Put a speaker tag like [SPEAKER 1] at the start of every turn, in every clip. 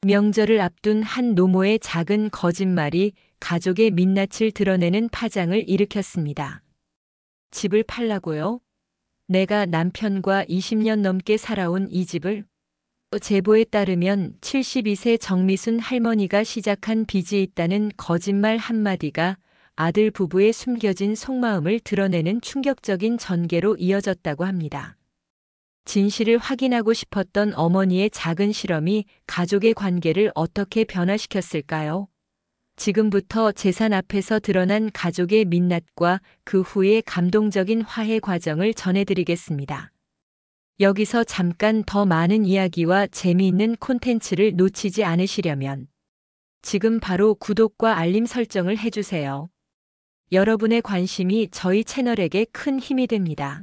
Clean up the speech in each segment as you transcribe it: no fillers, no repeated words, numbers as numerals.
[SPEAKER 1] 명절을 앞둔 한 노모의 작은 거짓말이 가족의 민낯을 드러내는 파장을 일으켰습니다. 집을 팔라고요? 내가 남편과 20년 넘게 살아온 이 집을? 제보에 따르면 72세 정미순 할머니가 시작한 빚이 있다는 거짓말 한마디가 아들 부부의 숨겨진 속마음을 드러내는 충격적인 전개로 이어졌다고 합니다. 진실을 확인하고 싶었던 어머니의 작은 실험이 가족의 관계를 어떻게 변화시켰을까요? 지금부터 재산 앞에서 드러난 가족의 민낯과 그 후의 감동적인 화해 과정을 전해드리겠습니다. 여기서 잠깐 더 많은 이야기와 재미있는 콘텐츠를 놓치지 않으시려면 지금 바로 구독과 알림 설정을 해주세요. 여러분의 관심이 저희 채널에게 큰 힘이 됩니다.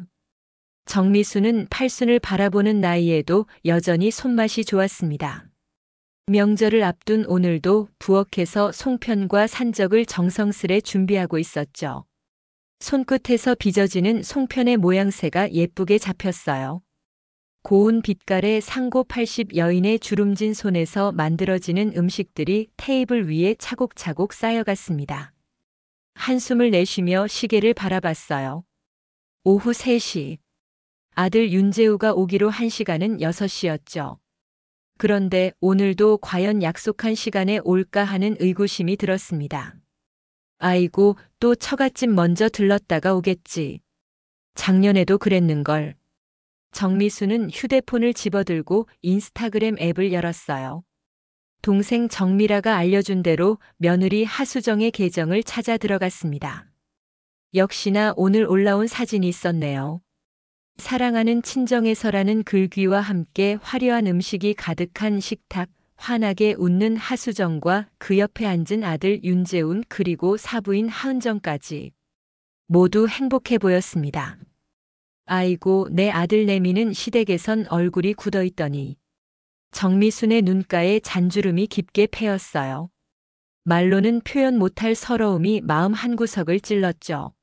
[SPEAKER 1] 정미수는 팔순을 바라보는 나이에도 여전히 손맛이 좋았습니다. 명절을 앞둔 오늘도 부엌에서 송편과 산적을 정성스레 준비하고 있었죠. 손끝에서 빚어지는 송편의 모양새가 예쁘게 잡혔어요. 고운 빛깔의 상고 80 여인의 주름진 손에서 만들어지는 음식들이 테이블 위에 차곡차곡 쌓여갔습니다. 한숨을 내쉬며 시계를 바라봤어요. 오후 3시. 아들 윤재우가 오기로 한 시간은 6시였죠. 그런데 오늘도 과연 약속한 시간에 올까 하는 의구심이 들었습니다. 아이고, 또 처갓집 먼저 들렀다가 오겠지. 작년에도 그랬는걸. 정미수는 휴대폰을 집어들고 인스타그램 앱을 열었어요. 동생 정미라가 알려준 대로 며느리 하수정의 계정을 찾아 들어갔습니다. 역시나 오늘 올라온 사진이 있었네요. 사랑하는 친정에서라는 글귀와 함께 화려한 음식이 가득한 식탁, 환하게 웃는 하수정과 그 옆에 앉은 아들 윤재훈 그리고 사부인 하은정까지. 모두 행복해 보였습니다. 아이고, 내 아들 내미는 시댁에선 얼굴이 굳어있더니. 정미순의 눈가에 잔주름이 깊게 패였어요. 말로는 표현 못할 서러움이 마음 한구석을 찔렀죠.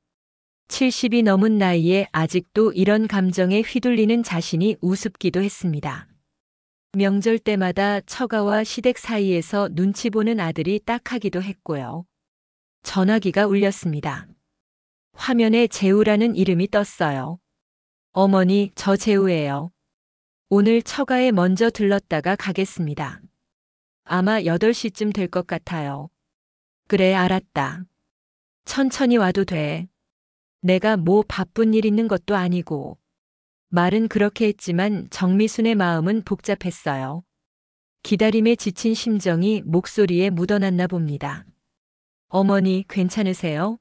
[SPEAKER 1] 70이 넘은 나이에 아직도 이런 감정에 휘둘리는 자신이 우습기도 했습니다. 명절 때마다 처가와 시댁 사이에서 눈치 보는 아들이 딱하기도 했고요. 전화기가 울렸습니다. 화면에 재우라는 이름이 떴어요. 어머니, 저 재우예요. 오늘 처가에 먼저 들렀다가 가겠습니다. 아마 8시쯤 될 것 같아요. 그래, 알았다. 천천히 와도 돼. 내가 뭐 바쁜 일 있는 것도 아니고. 말은 그렇게 했지만 정미순의 마음은 복잡했어요. 기다림에 지친 심정이 목소리에 묻어났나 봅니다. 어머니, 괜찮으세요?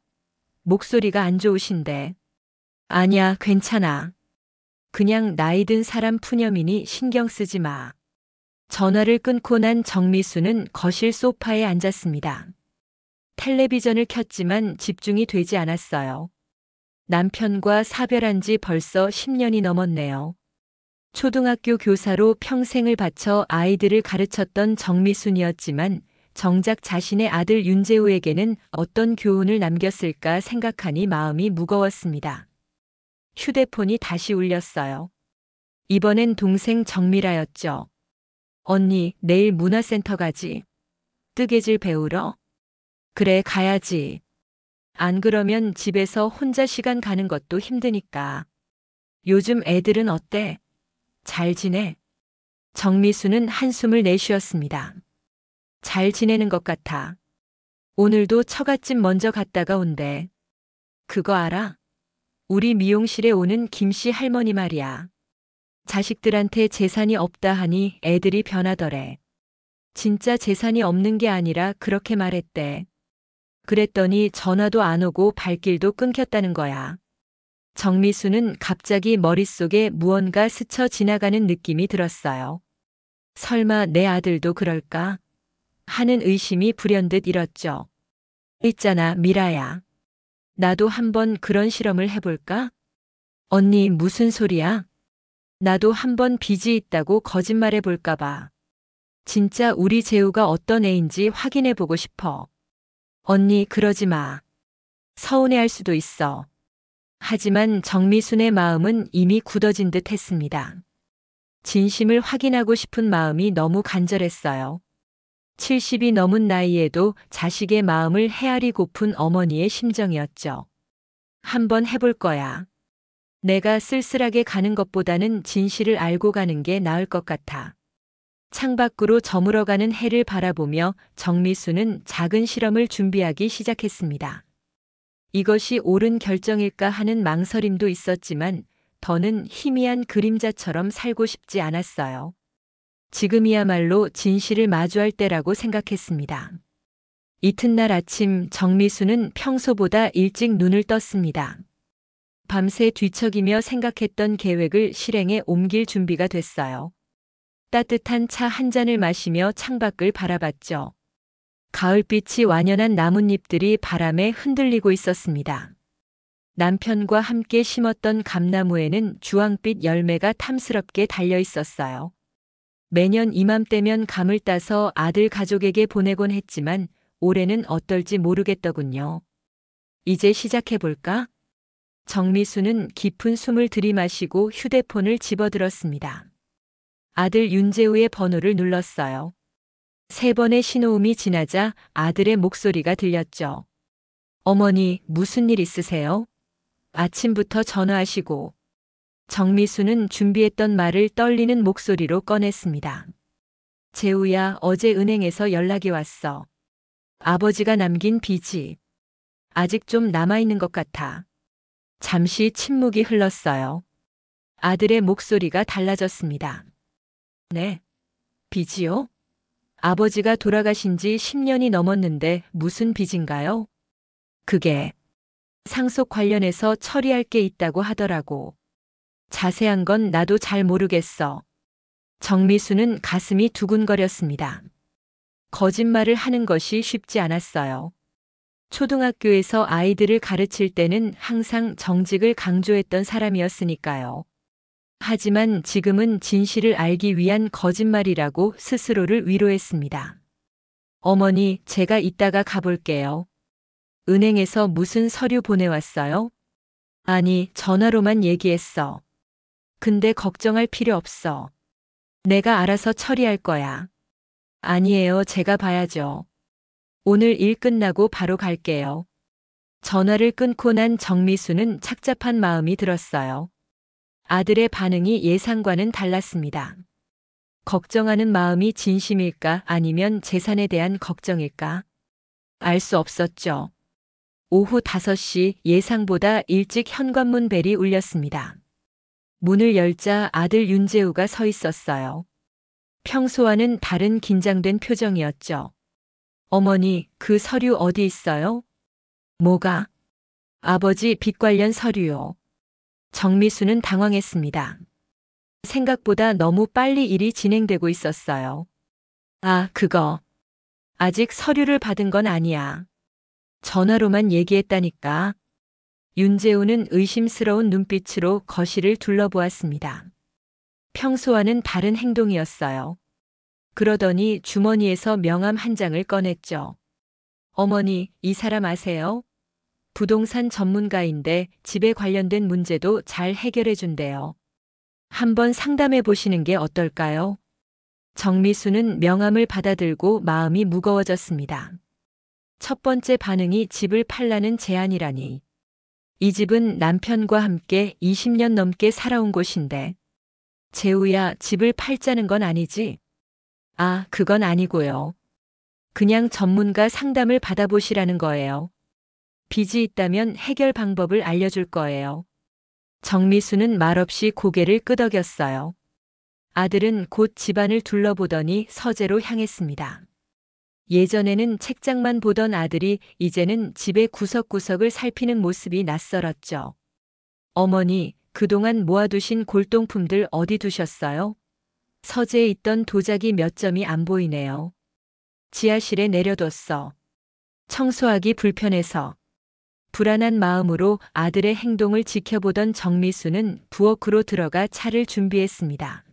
[SPEAKER 1] 목소리가 안 좋으신데. 아니야, 괜찮아. 그냥 나이 든 사람 푸념이니 신경 쓰지 마. 전화를 끊고 난 정미수는 거실 소파에 앉았습니다. 텔레비전을 켰지만 집중이 되지 않았어요. 남편과 사별한 지 벌써 10년이 넘었네요. 초등학교 교사로 평생을 바쳐 아이들을 가르쳤던 정미순이었지만 정작 자신의 아들 윤재우에게는 어떤 교훈을 남겼을까 생각하니 마음이 무거웠습니다. 휴대폰이 다시 울렸어요. 이번엔 동생 정미라였죠. 언니, 내일 문화센터 가지. 뜨개질 배우러? 그래, 가야지. 안 그러면 집에서 혼자 시간 가는 것도 힘드니까. 요즘 애들은 어때? 잘 지내? 정미수는 한숨을 내쉬었습니다. 잘 지내는 것 같아. 오늘도 처갓집 먼저 갔다가 온대. 그거 알아? 우리 미용실에 오는 김씨 할머니 말이야. 자식들한테 재산이 없다 하니 애들이 변하더래. 진짜 재산이 없는 게 아니라 그렇게 말했대. 그랬더니 전화도 안 오고 발길도 끊겼다는 거야. 정미수는 갑자기 머릿속에 무언가 스쳐 지나가는 느낌이 들었어요. 설마 내 아들도 그럴까? 하는 의심이 불현듯 일었죠. 있잖아, 미라야. 나도 한번 그런 실험을 해볼까? 언니, 무슨 소리야? 나도 한번 빚이 있다고 거짓말해볼까 봐. 진짜 우리 재우가 어떤 애인지 확인해보고 싶어. 언니, 그러지 마. 서운해할 수도 있어. 하지만 정미순의 마음은 이미 굳어진 듯 했습니다. 진심을 확인하고 싶은 마음이 너무 간절했어요. 70이 넘은 나이에도 자식의 마음을 헤아리고픈 어머니의 심정이었죠. 한번 해볼 거야. 내가 쓸쓸하게 가는 것보다는 진실을 알고 가는 게 나을 것 같아. 창밖으로 저물어가는 해를 바라보며 정미수는 작은 실험을 준비하기 시작했습니다. 이것이 옳은 결정일까 하는 망설임도 있었지만 더는 희미한 그림자처럼 살고 싶지 않았어요. 지금이야말로 진실을 마주할 때라고 생각했습니다. 이튿날 아침 정미수는 평소보다 일찍 눈을 떴습니다. 밤새 뒤척이며 생각했던 계획을 실행에 옮길 준비가 됐어요. 따뜻한 차 한 잔을 마시며 창밖을 바라봤죠. 가을빛이 완연한 나뭇잎들이 바람에 흔들리고 있었습니다. 남편과 함께 심었던 감나무에는 주황빛 열매가 탐스럽게 달려 있었어요. 매년 이맘때면 감을 따서 아들 가족에게 보내곤 했지만 올해는 어떨지 모르겠더군요. 이제 시작해볼까? 정미수는 깊은 숨을 들이마시고 휴대폰을 집어들었습니다. 아들 윤재우의 번호를 눌렀어요. 3번의 신호음이 지나자 아들의 목소리가 들렸죠. 어머니, 무슨 일 있으세요? 아침부터 전화하시고. 정미수는 준비했던 말을 떨리는 목소리로 꺼냈습니다. 재우야, 어제 은행에서 연락이 왔어. 아버지가 남긴 빚이 아직 좀 남아있는 것 같아. 잠시 침묵이 흘렀어요. 아들의 목소리가 달라졌습니다. 네, 빚이요? 아버지가 돌아가신 지 10년이 넘었는데 무슨 빚인가요? 그게 상속 관련해서 처리할 게 있다고 하더라고. 자세한 건 나도 잘 모르겠어. 정미수는 가슴이 두근거렸습니다. 거짓말을 하는 것이 쉽지 않았어요. 초등학교에서 아이들을 가르칠 때는 항상 정직을 강조했던 사람이었으니까요. 하지만 지금은 진실을 알기 위한 거짓말이라고 스스로를 위로했습니다. 어머니, 제가 이따가 가볼게요. 은행에서 무슨 서류 보내왔어요? 아니, 전화로만 얘기했어. 근데 걱정할 필요 없어. 내가 알아서 처리할 거야. 아니에요, 제가 봐야죠. 오늘 일 끝나고 바로 갈게요. 전화를 끊고 난 정미수는 착잡한 마음이 들었어요. 아들의 반응이 예상과는 달랐습니다. 걱정하는 마음이 진심일까 아니면 재산에 대한 걱정일까? 알 수 없었죠. 오후 5시 예상보다 일찍 현관문 벨이 울렸습니다. 문을 열자 아들 윤재우가 서 있었어요. 평소와는 다른 긴장된 표정이었죠. 어머니, 그 서류 어디 있어요? 뭐가? 아버지 빚 관련 서류요. 정미수는 당황했습니다. 생각보다 너무 빨리 일이 진행되고 있었어요. 아, 그거. 아직 서류를 받은 건 아니야. 전화로만 얘기했다니까. 윤재우는 의심스러운 눈빛으로 거실을 둘러보았습니다. 평소와는 다른 행동이었어요. 그러더니 주머니에서 명함 한 장을 꺼냈죠. 어머니, 이 사람 아세요? 부동산 전문가인데 집에 관련된 문제도 잘 해결해 준대요. 한번 상담해 보시는 게 어떨까요? 정미수는 명함을 받아들고 마음이 무거워졌습니다. 첫 번째 반응이 집을 팔라는 제안이라니. 이 집은 남편과 함께 20년 넘게 살아온 곳인데. 재우야, 집을 팔자는 건 아니지? 아, 그건 아니고요. 그냥 전문가 상담을 받아보시라는 거예요. 빚이 있다면 해결 방법을 알려줄 거예요. 정미수는 말없이 고개를 끄덕였어요. 아들은 곧 집안을 둘러보더니 서재로 향했습니다. 예전에는 책장만 보던 아들이 이제는 집의 구석구석을 살피는 모습이 낯설었죠. 어머니, 그동안 모아두신 골동품들 어디 두셨어요? 서재에 있던 도자기 몇 점이 안 보이네요. 지하실에 내려뒀어. 청소하기 불편해서. 불안한 마음으로 아들의 행동을 지켜보던 정미수는 부엌으로 들어가 차를 준비했습니다.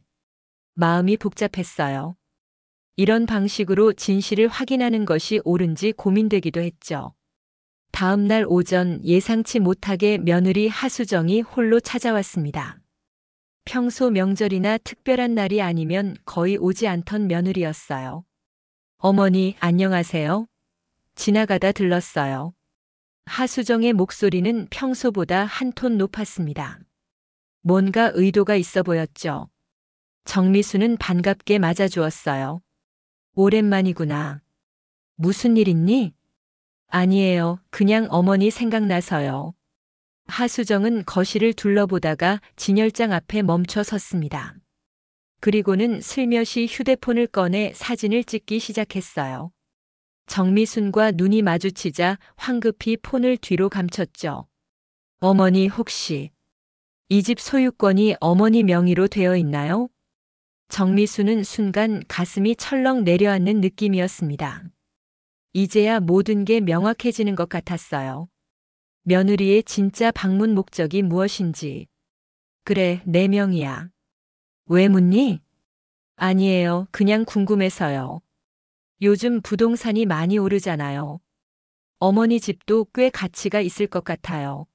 [SPEAKER 1] 마음이 복잡했어요. 이런 방식으로 진실을 확인하는 것이 옳은지 고민되기도 했죠. 다음 날 오전 예상치 못하게 며느리 하수정이 홀로 찾아왔습니다. 평소 명절이나 특별한 날이 아니면 거의 오지 않던 며느리였어요. 어머니, 안녕하세요. 지나가다 들렀어요. 하수정의 목소리는 평소보다 한 톤 높았습니다. 뭔가 의도가 있어 보였죠. 정미수는 반갑게 맞아주었어요. 오랜만이구나. 무슨 일 있니? 아니에요. 그냥 어머니 생각나서요. 하수정은 거실을 둘러보다가 진열장 앞에 멈춰 섰습니다. 그리고는 슬며시 휴대폰을 꺼내 사진을 찍기 시작했어요. 정미순과 눈이 마주치자 황급히 폰을 뒤로 감췄죠. 어머니 혹시 이 집 소유권이 어머니 명의로 되어 있나요? 정미수는 순간 가슴이 철렁 내려앉는 느낌이었습니다. 이제야 모든 게 명확해지는 것 같았어요. 며느리의 진짜 방문 목적이 무엇인지. 그래, 내 명이야. 왜 묻니? 아니에요. 그냥 궁금해서요. 요즘 부동산이 많이 오르잖아요. 어머니 집도 꽤 가치가 있을 것 같아요.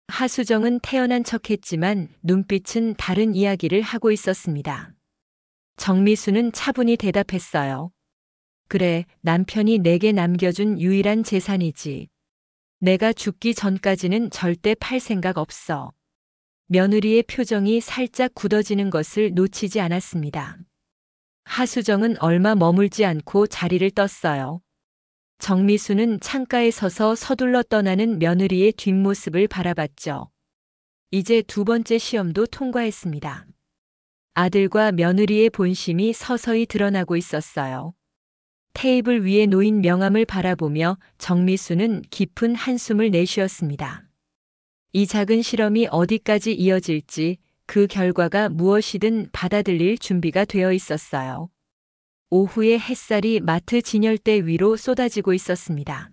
[SPEAKER 1] 하수정은 태연한 척했지만 눈빛은 다른 이야기를 하고 있었습니다. 정미수는 차분히 대답했어요. 그래, 남편이 내게 남겨준 유일한 재산이지. 내가 죽기 전까지는 절대 팔 생각 없어. 며느리의 표정이 살짝 굳어지는 것을 놓치지 않았습니다. 하수정은 얼마 머물지 않고 자리를 떴어요. 정미수는 창가에 서서 서둘러 떠나는 며느리의 뒷모습을 바라봤죠. 이제 두 번째 시험도 통과했습니다. 아들과 며느리의 본심이 서서히 드러나고 있었어요. 테이블 위에 놓인 명함을 바라보며 정미수는 깊은 한숨을 내쉬었습니다. 이 작은 실험이 어디까지 이어질지 그 결과가 무엇이든 받아들일 준비가 되어 있었어요. 오후의 햇살이 마트 진열대 위로 쏟아지고 있었습니다.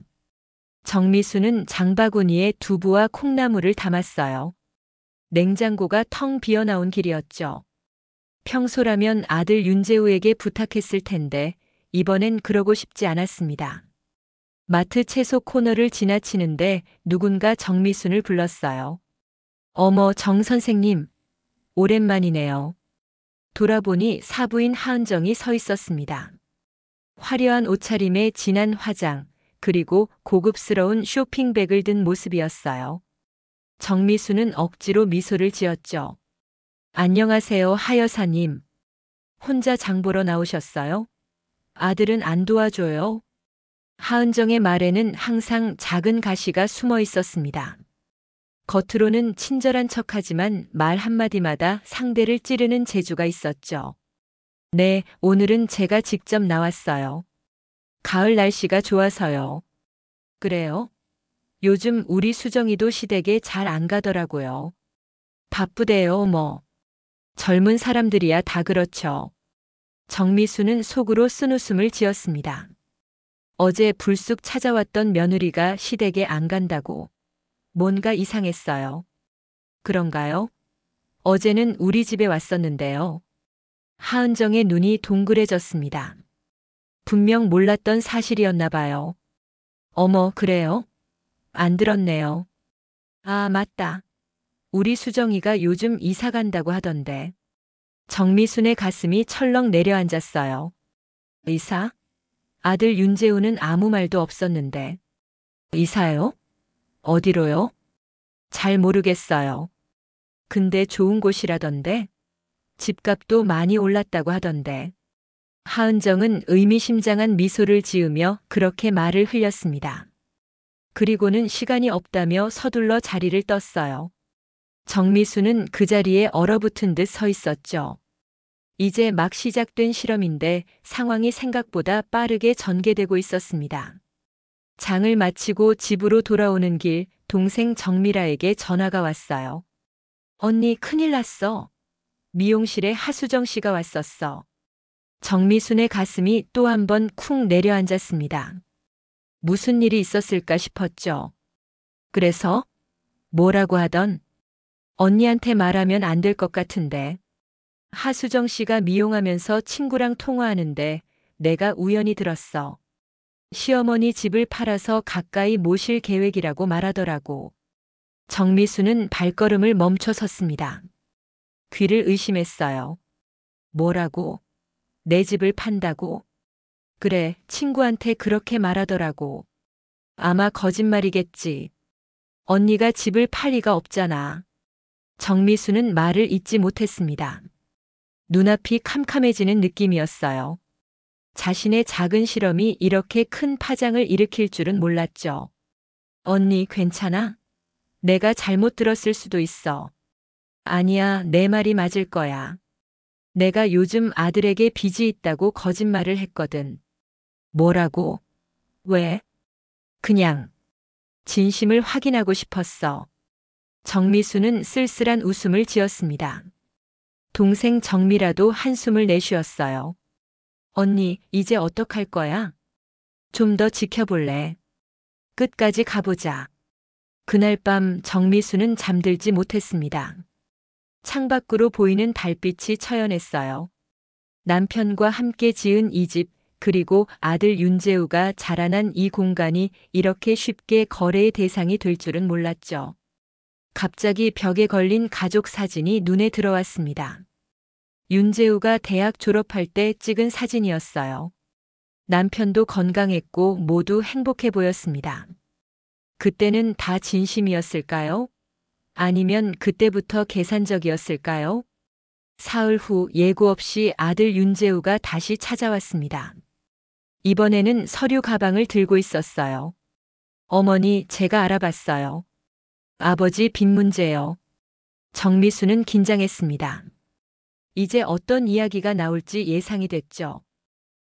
[SPEAKER 1] 정미수는 장바구니에 두부와 콩나물을 담았어요. 냉장고가 텅 비어나온 길이었죠. 평소라면 아들 윤재우에게 부탁했을 텐데 이번엔 그러고 싶지 않았습니다. 마트 채소 코너를 지나치는데 누군가 정미순을 불렀어요. 어머, 정 선생님. 오랜만이네요. 돌아보니 사부인 하은정이 서 있었습니다. 화려한 옷차림에 진한 화장, 그리고 고급스러운 쇼핑백을 든 모습이었어요. 정미수는 억지로 미소를 지었죠. 안녕하세요, 하 여사님. 혼자 장 보러 나오셨어요? 아들은 안 도와줘요? 하은정의 말에는 항상 작은 가시가 숨어 있었습니다. 겉으로는 친절한 척하지만 말 한마디마다 상대를 찌르는 재주가 있었죠. 네, 오늘은 제가 직접 나왔어요. 가을 날씨가 좋아서요. 그래요? 요즘 우리 수정이도 시댁에 잘 안 가더라고요. 바쁘대요, 뭐. 젊은 사람들이야 다 그렇죠. 정미수는 속으로 쓴웃음을 지었습니다. 어제 불쑥 찾아왔던 며느리가 시댁에 안 간다고. 뭔가 이상했어요. 그런가요? 어제는 우리 집에 왔었는데요. 하은정의 눈이 동그래졌습니다. 분명 몰랐던 사실이었나 봐요. 어머, 그래요? 안 들었네요. 아, 맞다. 우리 수정이가 요즘 이사 간다고 하던데. 정미순의 가슴이 철렁 내려앉았어요. 이사? 아들 윤재우는 아무 말도 없었는데. 이사요? 어디로요? 잘 모르겠어요. 근데 좋은 곳이라던데? 집값도 많이 올랐다고 하던데. 하은정은 의미심장한 미소를 지으며 그렇게 말을 흘렸습니다. 그리고는 시간이 없다며 서둘러 자리를 떴어요. 정미수는 그 자리에 얼어붙은 듯 서 있었죠. 이제 막 시작된 실험인데 상황이 생각보다 빠르게 전개되고 있었습니다. 장을 마치고 집으로 돌아오는 길 동생 정미라에게 전화가 왔어요. 언니, 큰일 났어. 미용실에 하수정 씨가 왔었어. 정미순의 가슴이 또 한 번 쿵 내려앉았습니다. 무슨 일이 있었을까 싶었죠. 그래서? 뭐라고 하던? 언니한테 말하면 안 될 것 같은데. 하수정 씨가 미용하면서 친구랑 통화하는데 내가 우연히 들었어. 시어머니 집을 팔아서 가까이 모실 계획이라고 말하더라고. 정미수는 발걸음을 멈춰 섰습니다. 귀를 의심했어요. 뭐라고? 내 집을 판다고? 그래, 친구한테 그렇게 말하더라고. 아마 거짓말이겠지. 언니가 집을 팔 리가 없잖아. 정미수는 말을 잇지 못했습니다. 눈앞이 캄캄해지는 느낌이었어요. 자신의 작은 실험이 이렇게 큰 파장을 일으킬 줄은 몰랐죠. 언니, 괜찮아? 내가 잘못 들었을 수도 있어. 아니야, 내 말이 맞을 거야. 내가 요즘 아들에게 빚이 있다고 거짓말을 했거든. 뭐라고? 왜? 그냥 진심을 확인하고 싶었어. 정미수는 쓸쓸한 웃음을 지었습니다. 동생 정미라도 한숨을 내쉬었어요. 언니, 이제 어떡할 거야? 좀 더 지켜볼래? 끝까지 가보자. 그날 밤 정미수는 잠들지 못했습니다. 창밖으로 보이는 달빛이 처연했어요. 남편과 함께 지은 이 집, 그리고 아들 윤재우가 자라난 이 공간이 이렇게 쉽게 거래의 대상이 될 줄은 몰랐죠. 갑자기 벽에 걸린 가족 사진이 눈에 들어왔습니다. 윤재우가 대학 졸업할 때 찍은 사진이었어요. 남편도 건강했고 모두 행복해 보였습니다. 그때는 다 진심이었을까요? 아니면 그때부터 계산적이었을까요? 사흘 후 예고 없이 아들 윤재우가 다시 찾아왔습니다. 이번에는 서류 가방을 들고 있었어요. 어머니, 제가 알아봤어요. 아버지, 빚 문제요. 정미수는 긴장했습니다. 이제 어떤 이야기가 나올지 예상이 됐죠.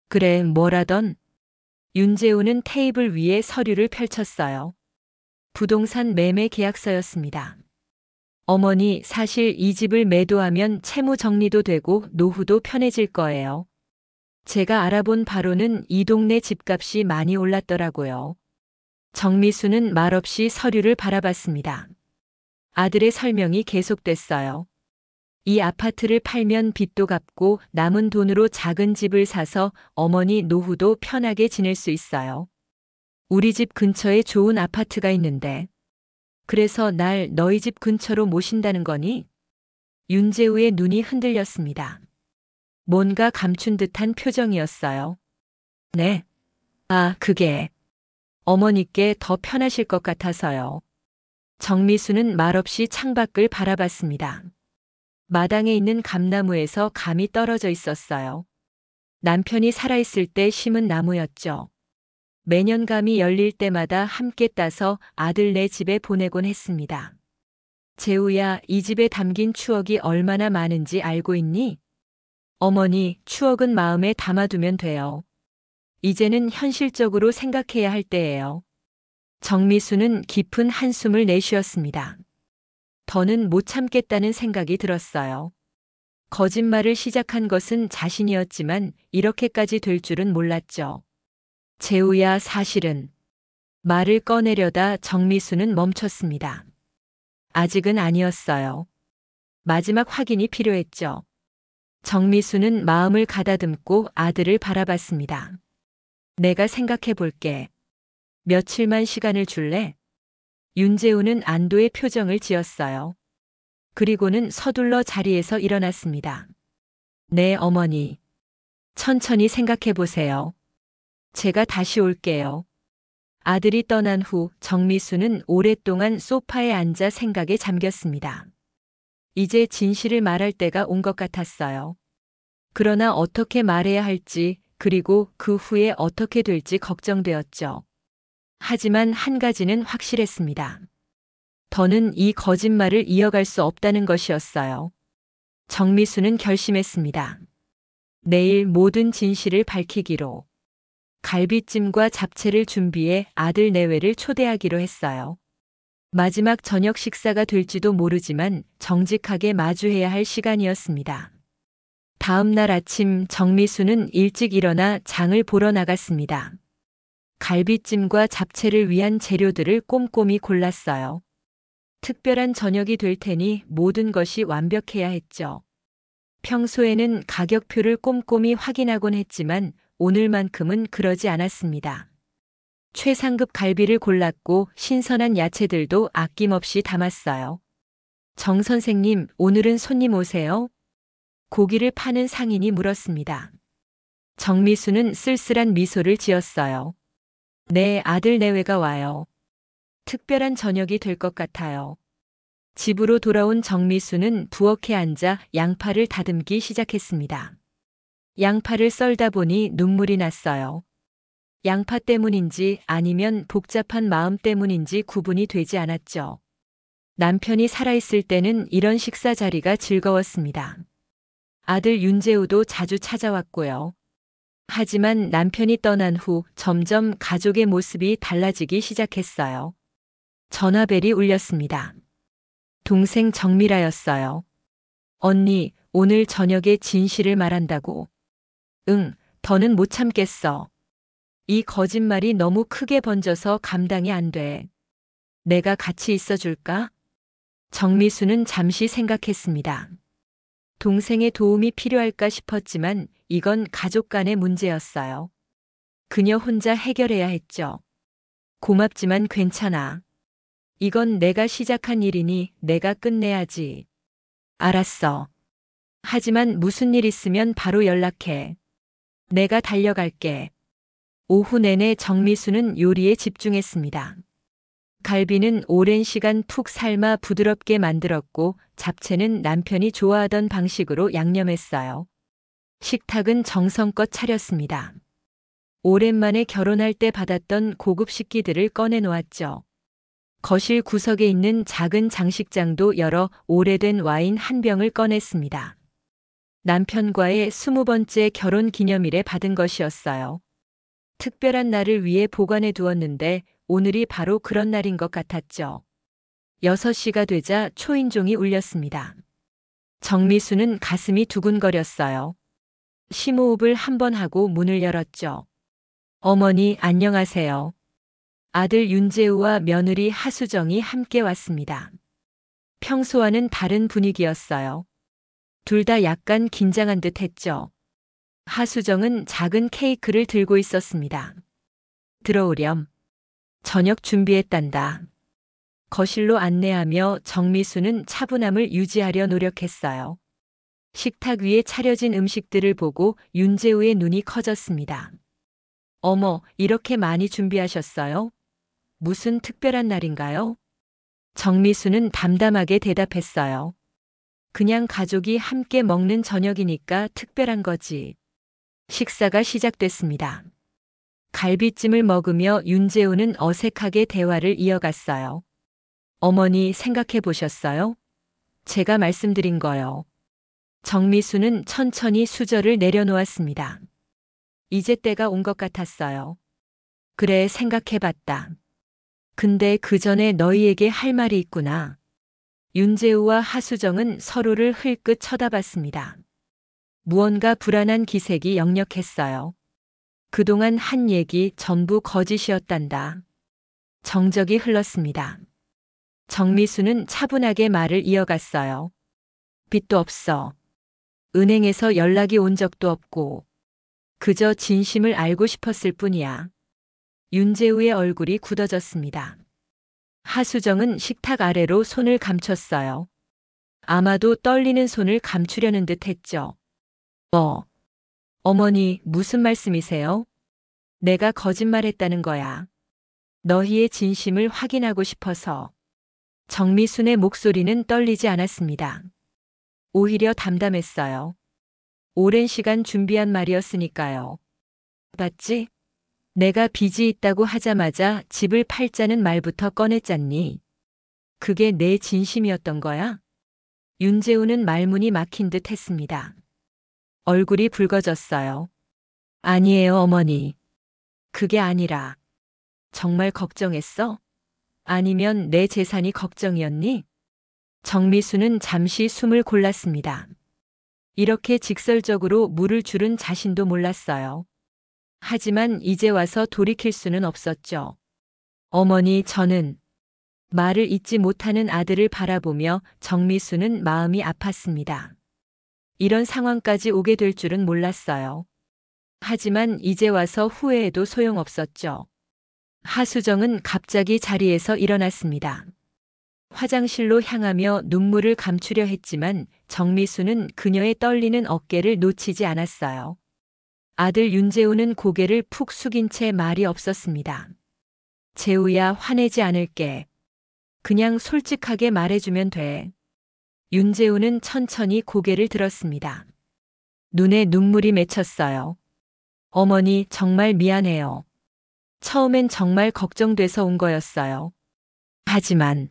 [SPEAKER 1] 그래, 뭐라던? 윤재우는 테이블 위에 서류를 펼쳤어요. 부동산 매매 계약서였습니다. 어머니, 사실 이 집을 매도하면 채무 정리도 되고 노후도 편해질 거예요. 제가 알아본 바로는 이 동네 집값이 많이 올랐더라고요. 정미수는 말없이 서류를 바라봤습니다. 아들의 설명이 계속됐어요. 이 아파트를 팔면 빚도 갚고 남은 돈으로 작은 집을 사서 어머니 노후도 편하게 지낼 수 있어요. 우리 집 근처에 좋은 아파트가 있는데. 그래서 날 너희 집 근처로 모신다는 거니? 윤재우의 눈이 흔들렸습니다. 뭔가 감춘 듯한 표정이었어요. 네. 아, 그게 어머니께 더 편하실 것 같아서요. 정미수는 말없이 창밖을 바라봤습니다. 마당에 있는 감나무에서 감이 떨어져 있었어요. 남편이 살아있을 때 심은 나무였죠. 매년 감이 열릴 때마다 함께 따서 아들네 집에 보내곤 했습니다. 재우야, 이 집에 담긴 추억이 얼마나 많은지 알고 있니? 어머니, 추억은 마음에 담아두면 돼요. 이제는 현실적으로 생각해야 할 때예요. 정미수는 깊은 한숨을 내쉬었습니다. 더는 못 참겠다는 생각이 들었어요. 거짓말을 시작한 것은 자신이었지만 이렇게까지 될 줄은 몰랐죠. 재우야, 사실은. 말을 꺼내려다 정미수는 멈췄습니다. 아직은 아니었어요. 마지막 확인이 필요했죠. 정미수는 마음을 가다듬고 아들을 바라봤습니다. 내가 생각해 볼게. 며칠만 시간을 줄래? 윤재우는 안도의 표정을 지었어요. 그리고는 서둘러 자리에서 일어났습니다. 네, 어머니. 천천히 생각해 보세요. 제가 다시 올게요. 아들이 떠난 후 정미수는 오랫동안 소파에 앉아 생각에 잠겼습니다. 이제 진실을 말할 때가 온 것 같았어요. 그러나 어떻게 말해야 할지, 그리고 그 후에 어떻게 될지 걱정되었죠. 하지만 한 가지는 확실했습니다. 더는 이 거짓말을 이어갈 수 없다는 것이었어요. 정미수는 결심했습니다. 내일 모든 진실을 밝히기로. 갈비찜과 잡채를 준비해 아들 내외를 초대하기로 했어요. 마지막 저녁 식사가 될지도 모르지만 정직하게 마주해야 할 시간이었습니다. 다음 날 아침 정미수는 일찍 일어나 장을 보러 나갔습니다. 갈비찜과 잡채를 위한 재료들을 꼼꼼히 골랐어요. 특별한 저녁이 될 테니 모든 것이 완벽해야 했죠. 평소에는 가격표를 꼼꼼히 확인하곤 했지만 오늘만큼은 그러지 않았습니다. 최상급 갈비를 골랐고 신선한 야채들도 아낌없이 담았어요. 정 선생님, 오늘은 손님 오세요? 고기를 파는 상인이 물었습니다. 정미수는 쓸쓸한 미소를 지었어요. 내 아들 내외가 와요. 특별한 저녁이 될 것 같아요. 집으로 돌아온 정미수는 부엌에 앉아 양파를 다듬기 시작했습니다. 양파를 썰다 보니 눈물이 났어요. 양파 때문인지 아니면 복잡한 마음 때문인지 구분이 되지 않았죠. 남편이 살아있을 때는 이런 식사 자리가 즐거웠습니다. 아들 윤재우도 자주 찾아왔고요. 하지만 남편이 떠난 후 점점 가족의 모습이 달라지기 시작했어요. 전화벨이 울렸습니다. 동생 정미라였어요. 언니, 오늘 저녁에 진실을 말한다고. 응, 더는 못 참겠어. 이 거짓말이 너무 크게 번져서 감당이 안 돼. 내가 같이 있어 줄까? 정미수는 잠시 생각했습니다. 동생의 도움이 필요할까 싶었지만 이건 가족 간의 문제였어요. 그녀 혼자 해결해야 했죠. 고맙지만 괜찮아. 이건 내가 시작한 일이니 내가 끝내야지. 알았어. 하지만 무슨 일 있으면 바로 연락해. 내가 달려갈게. 오후 내내 정미수는 요리에 집중했습니다. 갈비는 오랜 시간 푹 삶아 부드럽게 만들었고 잡채는 남편이 좋아하던 방식으로 양념했어요. 식탁은 정성껏 차렸습니다. 오랜만에 결혼할 때 받았던 고급 식기들을 꺼내 놓았죠. 거실 구석에 있는 작은 장식장도 열어 오래된 와인 한 병을 꺼냈습니다. 남편과의 20번째 결혼 기념일에 받은 것이었어요. 특별한 날을 위해 보관해 두었는데 오늘이 바로 그런 날인 것 같았죠. 6시가 되자 초인종이 울렸습니다. 정미수는 가슴이 두근거렸어요. 심호흡을 한 번 하고 문을 열었죠. 어머니, 안녕하세요. 아들 윤재우와 며느리 하수정이 함께 왔습니다. 평소와는 다른 분위기였어요. 둘 다 약간 긴장한 듯 했죠. 하수정은 작은 케이크를 들고 있었습니다. 들어오렴. 저녁 준비했단다. 거실로 안내하며 정미수는 차분함을 유지하려 노력했어요. 식탁 위에 차려진 음식들을 보고 윤재우의 눈이 커졌습니다. 어머, 이렇게 많이 준비하셨어요? 무슨 특별한 날인가요? 정미수는 담담하게 대답했어요. 그냥 가족이 함께 먹는 저녁이니까 특별한 거지. 식사가 시작됐습니다. 갈비찜을 먹으며 윤재우는 어색하게 대화를 이어갔어요. 어머니, 생각해 보셨어요? 제가 말씀드린 거요. 정미수는 천천히 수저를 내려놓았습니다. 이제 때가 온 것 같았어요. 그래, 생각해 봤다. 근데 그 전에 너희에게 할 말이 있구나. 윤재우와 하수정은 서로를 흘끗 쳐다봤습니다. 무언가 불안한 기색이 역력했어요. 그동안 한 얘기 전부 거짓이었단다. 정적이 흘렀습니다. 정미수는 차분하게 말을 이어갔어요. 빚도 없어. 은행에서 연락이 온 적도 없고. 그저 진심을 알고 싶었을 뿐이야. 윤재우의 얼굴이 굳어졌습니다. 하수정은 식탁 아래로 손을 감췄어요. 아마도 떨리는 손을 감추려는 듯 했죠. 어머니, 무슨 말씀이세요? 내가 거짓말했다는 거야. 너희의 진심을 확인하고 싶어서. 정미순의 목소리는 떨리지 않았습니다. 오히려 담담했어요. 오랜 시간 준비한 말이었으니까요. 봤지? 내가 빚이 있다고 하자마자 집을 팔자는 말부터 꺼냈잖니. 그게 내 진심이었던 거야? 윤재우는 말문이 막힌 듯 했습니다. 얼굴이 붉어졌어요. 아니에요, 어머니. 그게 아니라. 정말 걱정했어? 아니면 내 재산이 걱정이었니? 정미수는 잠시 숨을 골랐습니다. 이렇게 직설적으로 물을 줄은 자신도 몰랐어요. 하지만 이제 와서 돌이킬 수는 없었죠. 어머니, 저는 말을 잇지 못하는 아들을 바라보며 정미수는 마음이 아팠습니다. 이런 상황까지 오게 될 줄은 몰랐어요. 하지만 이제 와서 후회해도 소용없었죠. 하수정은 갑자기 자리에서 일어났습니다. 화장실로 향하며 눈물을 감추려 했지만 정미수는 그녀의 떨리는 어깨를 놓치지 않았어요. 아들 윤재우는 고개를 푹 숙인 채 말이 없었습니다. 재우야, 화내지 않을게. 그냥 솔직하게 말해주면 돼. 윤재우는 천천히 고개를 들었습니다. 눈에 눈물이 맺혔어요. 어머니, 정말 미안해요. 처음엔 정말 걱정돼서 온 거였어요. 하지만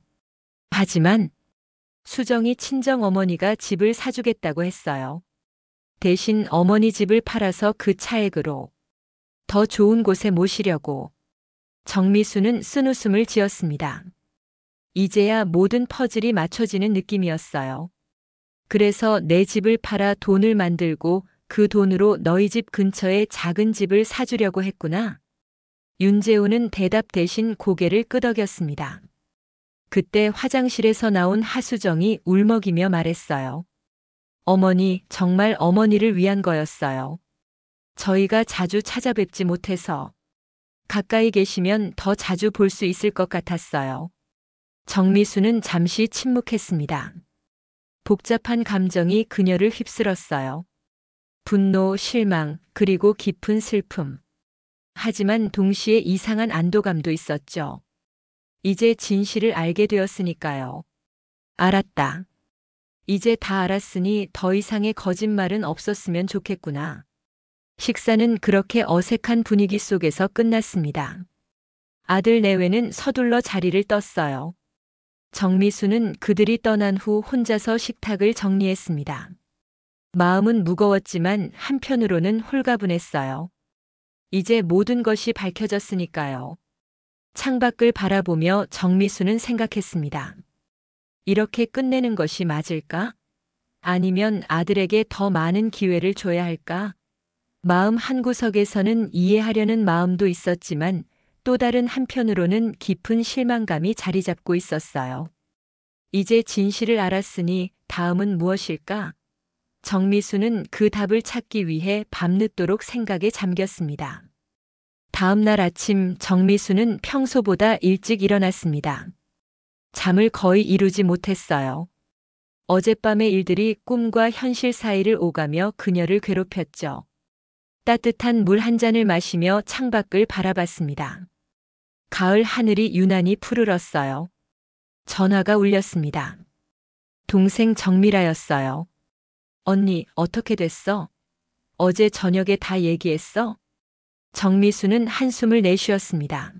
[SPEAKER 1] 수정이 친정 어머니가 집을 사주겠다고 했어요. 대신 어머니 집을 팔아서 그 차액으로 더 좋은 곳에 모시려고. 정미수는 쓴웃음을 지었습니다. 이제야 모든 퍼즐이 맞춰지는 느낌이었어요. 그래서 내 집을 팔아 돈을 만들고 그 돈으로 너희 집 근처에 작은 집을 사주려고 했구나. 윤재우는 대답 대신 고개를 끄덕였습니다. 그때 화장실에서 나온 하수정이 울먹이며 말했어요. 어머니, 정말 어머니를 위한 거였어요. 저희가 자주 찾아뵙지 못해서 가까이 계시면 더 자주 볼 수 있을 것 같았어요. 정미수는 잠시 침묵했습니다. 복잡한 감정이 그녀를 휩쓸었어요. 분노, 실망, 그리고 깊은 슬픔. 하지만 동시에 이상한 안도감도 있었죠. 이제 진실을 알게 되었으니까요. 알았다. 이제 다 알았으니 더 이상의 거짓말은 없었으면 좋겠구나. 식사는 그렇게 어색한 분위기 속에서 끝났습니다. 아들 내외는 서둘러 자리를 떴어요. 정미수는 그들이 떠난 후 혼자서 식탁을 정리했습니다. 마음은 무거웠지만 한편으로는 홀가분했어요. 이제 모든 것이 밝혀졌으니까요. 창밖을 바라보며 정미수는 생각했습니다. 이렇게 끝내는 것이 맞을까? 아니면 아들에게 더 많은 기회를 줘야 할까? 마음 한구석에서는 이해하려는 마음도 있었지만 또 다른 한편으로는 깊은 실망감이 자리 잡고 있었어요. 이제 진실을 알았으니 다음은 무엇일까? 정미수는 그 답을 찾기 위해 밤늦도록 생각에 잠겼습니다. 다음 날 아침 정미수는 평소보다 일찍 일어났습니다. 잠을 거의 이루지 못했어요. 어젯밤의 일들이 꿈과 현실 사이를 오가며 그녀를 괴롭혔죠. 따뜻한 물 한 잔을 마시며 창밖을 바라봤습니다. 가을 하늘이 유난히 푸르렀어요. 전화가 울렸습니다. 동생 정미라였어요. 언니, 어떻게 됐어? 어제 저녁에 다 얘기했어? 정미수는 한숨을 내쉬었습니다.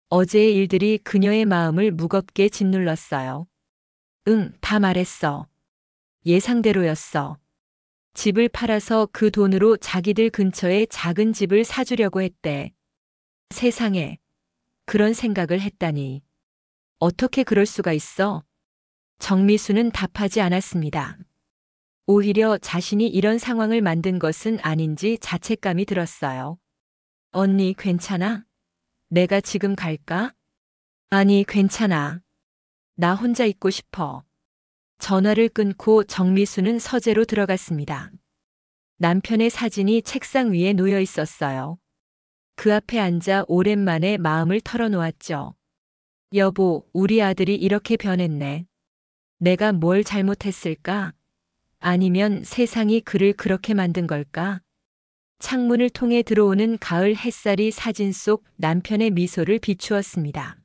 [SPEAKER 1] 어제의 일들이 그녀의 마음을 무겁게 짓눌렀어요. 응, 다 말했어. 예상대로였어. 집을 팔아서 그 돈으로 자기들 근처에 작은 집을 사주려고 했대. 세상에, 그런 생각을 했다니. 어떻게 그럴 수가 있어? 정미수는 답하지 않았습니다. 오히려 자신이 이런 상황을 만든 것은 아닌지 자책감이 들었어요. 언니, 괜찮아? 내가 지금 갈까? 아니, 괜찮아. 나 혼자 있고 싶어. 전화를 끊고 정미수는 서재로 들어갔습니다. 남편의 사진이 책상 위에 놓여 있었어요. 그 앞에 앉아 오랜만에 마음을 털어놓았죠. 여보, 우리 아들이 이렇게 변했네. 내가 뭘 잘못했을까? 아니면 세상이 그를 그렇게 만든 걸까? 창문을 통해 들어오는 가을 햇살이 사진 속 남편의 미소를 비추었습니다.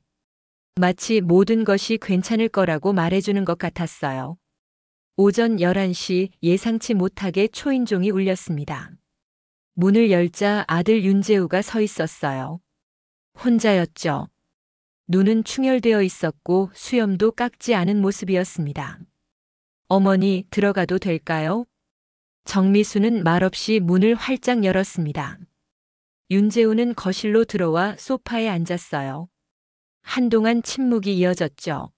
[SPEAKER 1] 마치 모든 것이 괜찮을 거라고 말해주는 것 같았어요. 오전 11시 예상치 못하게 초인종이 울렸습니다. 문을 열자 아들 윤재우가 서 있었어요. 혼자였죠. 눈은 충혈되어 있었고 수염도 깎지 않은 모습이었습니다. 어머니, 들어가도 될까요? 정미수는 말없이 문을 활짝 열었습니다. 윤재우는 거실로 들어와 소파에 앉았어요. 한동안 침묵이 이어졌죠.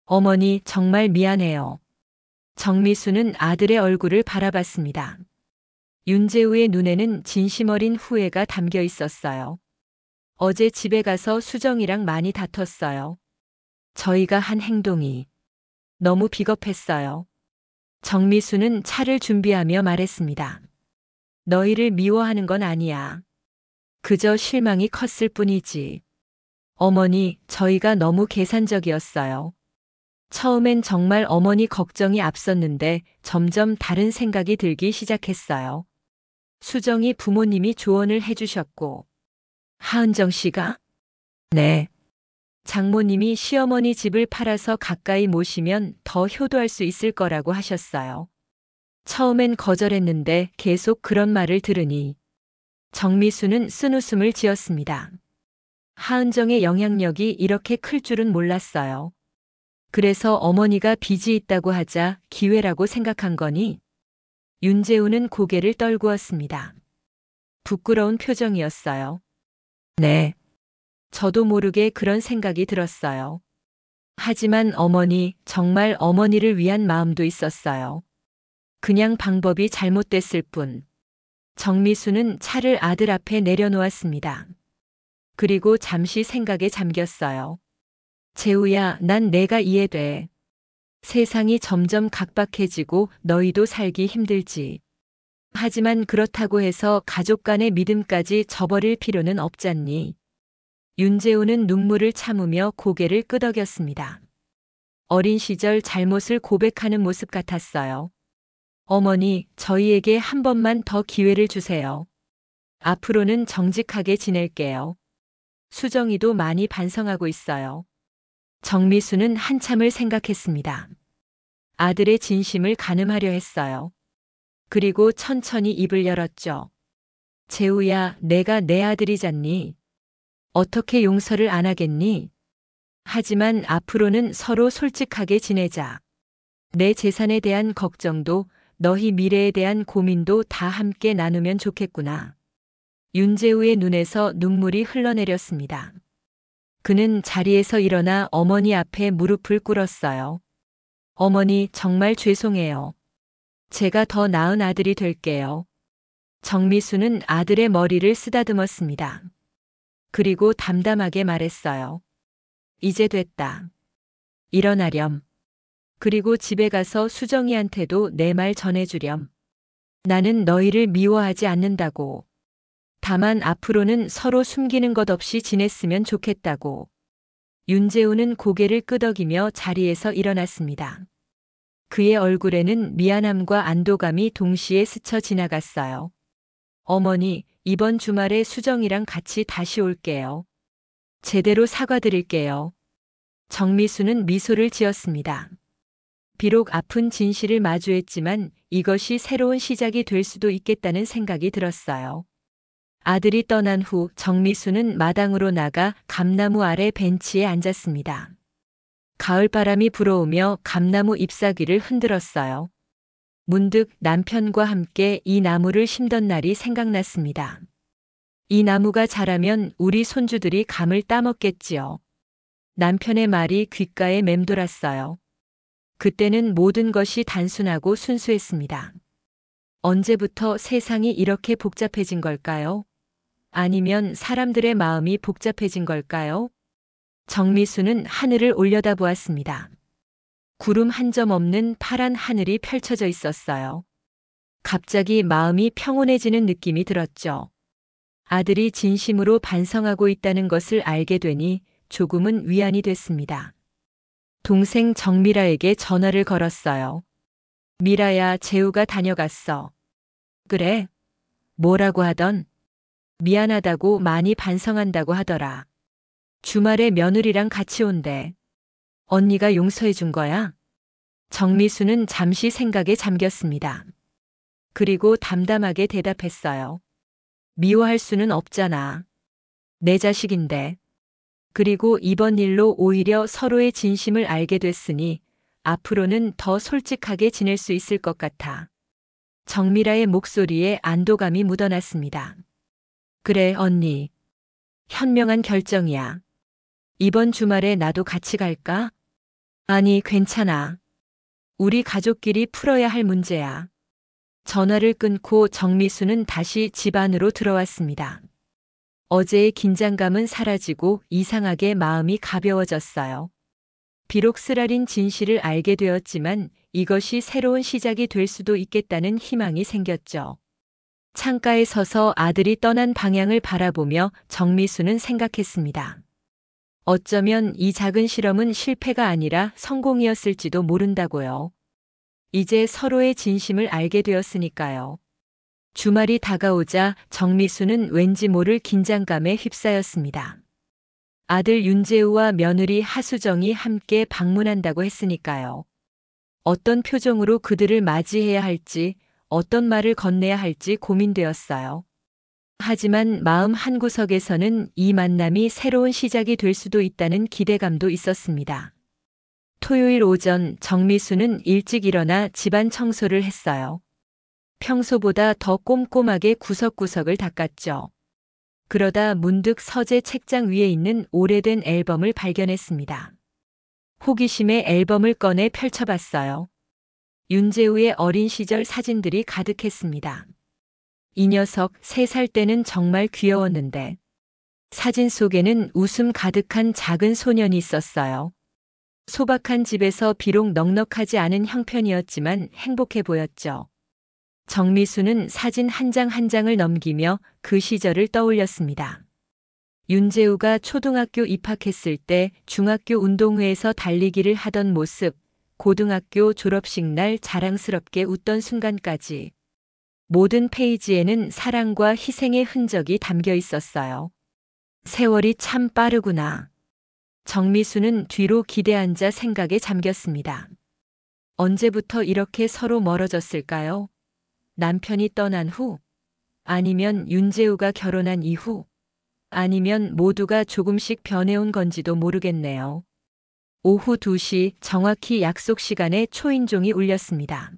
[SPEAKER 1] 어머니, 정말 미안해요. 정미수는 아들의 얼굴을 바라봤습니다. 윤재우의 눈에는 진심 어린 후회가 담겨 있었어요. 어제 집에 가서 수정이랑 많이 다퉜어요. 저희가 한 행동이 너무 비겁했어요. 정미수는 차를 준비하며 말했습니다. 너희를 미워하는 건 아니야. 그저 실망이 컸을 뿐이지. 어머니, 저희가 너무 계산적이었어요. 처음엔 정말 어머니 걱정이 앞섰는데 점점 다른 생각이 들기 시작했어요. 수정이 부모님이 조언을 해주셨고, 하은정 씨가? 네. 장모님이 시어머니 집을 팔아서 가까이 모시면 더 효도할 수 있을 거라고 하셨어요. 처음엔 거절했는데 계속 그런 말을 들으니 정미수는 쓴웃음을 지었습니다. 하은정의 영향력이 이렇게 클 줄은 몰랐어요. 그래서 어머니가 빚이 있다고 하자 기회라고 생각한 거니? 윤재우는 고개를 떨구었습니다. 부끄러운 표정이었어요. 네. 저도 모르게 그런 생각이 들었어요. 하지만 어머니, 정말 어머니를 위한 마음도 있었어요. 그냥 방법이 잘못됐을 뿐. 정미수는 차를 아들 앞에 내려놓았습니다. 그리고 잠시 생각에 잠겼어요. 재우야, 난 내가 이해돼. 세상이 점점 각박해지고 너희도 살기 힘들지. 하지만 그렇다고 해서 가족 간의 믿음까지 저버릴 필요는 없잖니. 윤재우는 눈물을 참으며 고개를 끄덕였습니다. 어린 시절 잘못을 고백하는 모습 같았어요. 어머니, 저희에게 한 번만 더 기회를 주세요. 앞으로는 정직하게 지낼게요. 수정이도 많이 반성하고 있어요. 정미수는 한참을 생각했습니다. 아들의 진심을 가늠하려 했어요. 그리고 천천히 입을 열었죠. 재우야, 내가 내 아들이잖니. 어떻게 용서를 안 하겠니? 하지만 앞으로는 서로 솔직하게 지내자. 내 재산에 대한 걱정도 너희 미래에 대한 고민도 다 함께 나누면 좋겠구나. 윤재우의 눈에서 눈물이 흘러내렸습니다. 그는 자리에서 일어나 어머니 앞에 무릎을 꿇었어요. 어머니, 정말 죄송해요. 제가 더 나은 아들이 될게요. 정미수는 아들의 머리를 쓰다듬었습니다. 그리고 담담하게 말했어요. 이제 됐다. 일어나렴. 그리고 집에 가서 수정이한테도 내 말 전해주렴. 나는 너희를 미워하지 않는다고. 다만 앞으로는 서로 숨기는 것 없이 지냈으면 좋겠다고. 윤재우는 고개를 끄덕이며 자리에서 일어났습니다. 그의 얼굴에는 미안함과 안도감이 동시에 스쳐 지나갔어요. 어머니, 이번 주말에 수정이랑 같이 다시 올게요. 제대로 사과드릴게요. 정미수는 미소를 지었습니다. 비록 아픈 진실을 마주했지만 이것이 새로운 시작이 될 수도 있겠다는 생각이 들었어요. 아들이 떠난 후 정미수는 마당으로 나가 감나무 아래 벤치에 앉았습니다. 가을바람이 불어오며 감나무 잎사귀를 흔들었어요. 문득 남편과 함께 이 나무를 심던 날이 생각났습니다. 이 나무가 자라면 우리 손주들이 감을 따먹겠지요. 남편의 말이 귓가에 맴돌았어요. 그때는 모든 것이 단순하고 순수했습니다. 언제부터 세상이 이렇게 복잡해진 걸까요? 아니면 사람들의 마음이 복잡해진 걸까요? 정미수는 하늘을 올려다보았습니다. 구름 한 점 없는 파란 하늘이 펼쳐져 있었어요. 갑자기 마음이 평온해지는 느낌이 들었죠. 아들이 진심으로 반성하고 있다는 것을 알게 되니 조금은 위안이 됐습니다. 동생 정미라에게 전화를 걸었어요. 미라야, 재우가 다녀갔어. 그래? 뭐라고 하던? 미안하다고 많이 반성한다고 하더라. 주말에 며느리랑 같이 온대. 언니가 용서해 준 거야? 정미수는 잠시 생각에 잠겼습니다. 그리고 담담하게 대답했어요. 미워할 수는 없잖아. 내 자식인데. 그리고 이번 일로 오히려 서로의 진심을 알게 됐으니 앞으로는 더 솔직하게 지낼 수 있을 것 같아. 정미라의 목소리에 안도감이 묻어났습니다. 그래, 언니. 현명한 결정이야. 이번 주말에 나도 같이 갈까? 아니, 괜찮아. 우리 가족끼리 풀어야 할 문제야. 전화를 끊고 정미수는 다시 집 안으로 들어왔습니다. 어제의 긴장감은 사라지고 이상하게 마음이 가벼워졌어요. 비록 쓰라린 진실을 알게 되었지만 이것이 새로운 시작이 될 수도 있겠다는 희망이 생겼죠. 창가에 서서 아들이 떠난 방향을 바라보며 정미수는 생각했습니다. 어쩌면 이 작은 실험은 실패가 아니라 성공이었을지도 모른다고요. 이제 서로의 진심을 알게 되었으니까요. 주말이 다가오자 정미수는 왠지 모를 긴장감에 휩싸였습니다. 아들 윤재우와 며느리 하수정이 함께 방문한다고 했으니까요. 어떤 표정으로 그들을 맞이해야 할지, 어떤 말을 건네야 할지 고민되었어요. 하지만 마음 한구석에서는 이 만남이 새로운 시작이 될 수도 있다는 기대감도 있었습니다. 토요일 오전 정미수는 일찍 일어나 집안 청소를 했어요. 평소보다 더 꼼꼼하게 구석구석을 닦았죠. 그러다 문득 서재 책장 위에 있는 오래된 앨범을 발견했습니다. 호기심에 앨범을 꺼내 펼쳐봤어요. 윤재우의 어린 시절 사진들이 가득했습니다. 이 녀석 3살 때는 정말 귀여웠는데 사진 속에는 웃음 가득한 작은 소년이 있었어요. 소박한 집에서 비록 넉넉하지 않은 형편이었지만 행복해 보였죠. 정미수는 사진 한 장 한 장을 넘기며 그 시절을 떠올렸습니다. 윤재우가 초등학교 입학했을 때 중학교 운동회에서 달리기를 하던 모습, 고등학교 졸업식 날 자랑스럽게 웃던 순간까지 모든 페이지에는 사랑과 희생의 흔적이 담겨 있었어요. 세월이 참 빠르구나. 정미수는 뒤로 기대앉아 생각에 잠겼습니다. 언제부터 이렇게 서로 멀어졌을까요? 남편이 떠난 후? 아니면 윤재우가 결혼한 이후? 아니면 모두가 조금씩 변해온 건지도 모르겠네요. 오후 2시 정확히 약속 시간에 초인종이 울렸습니다.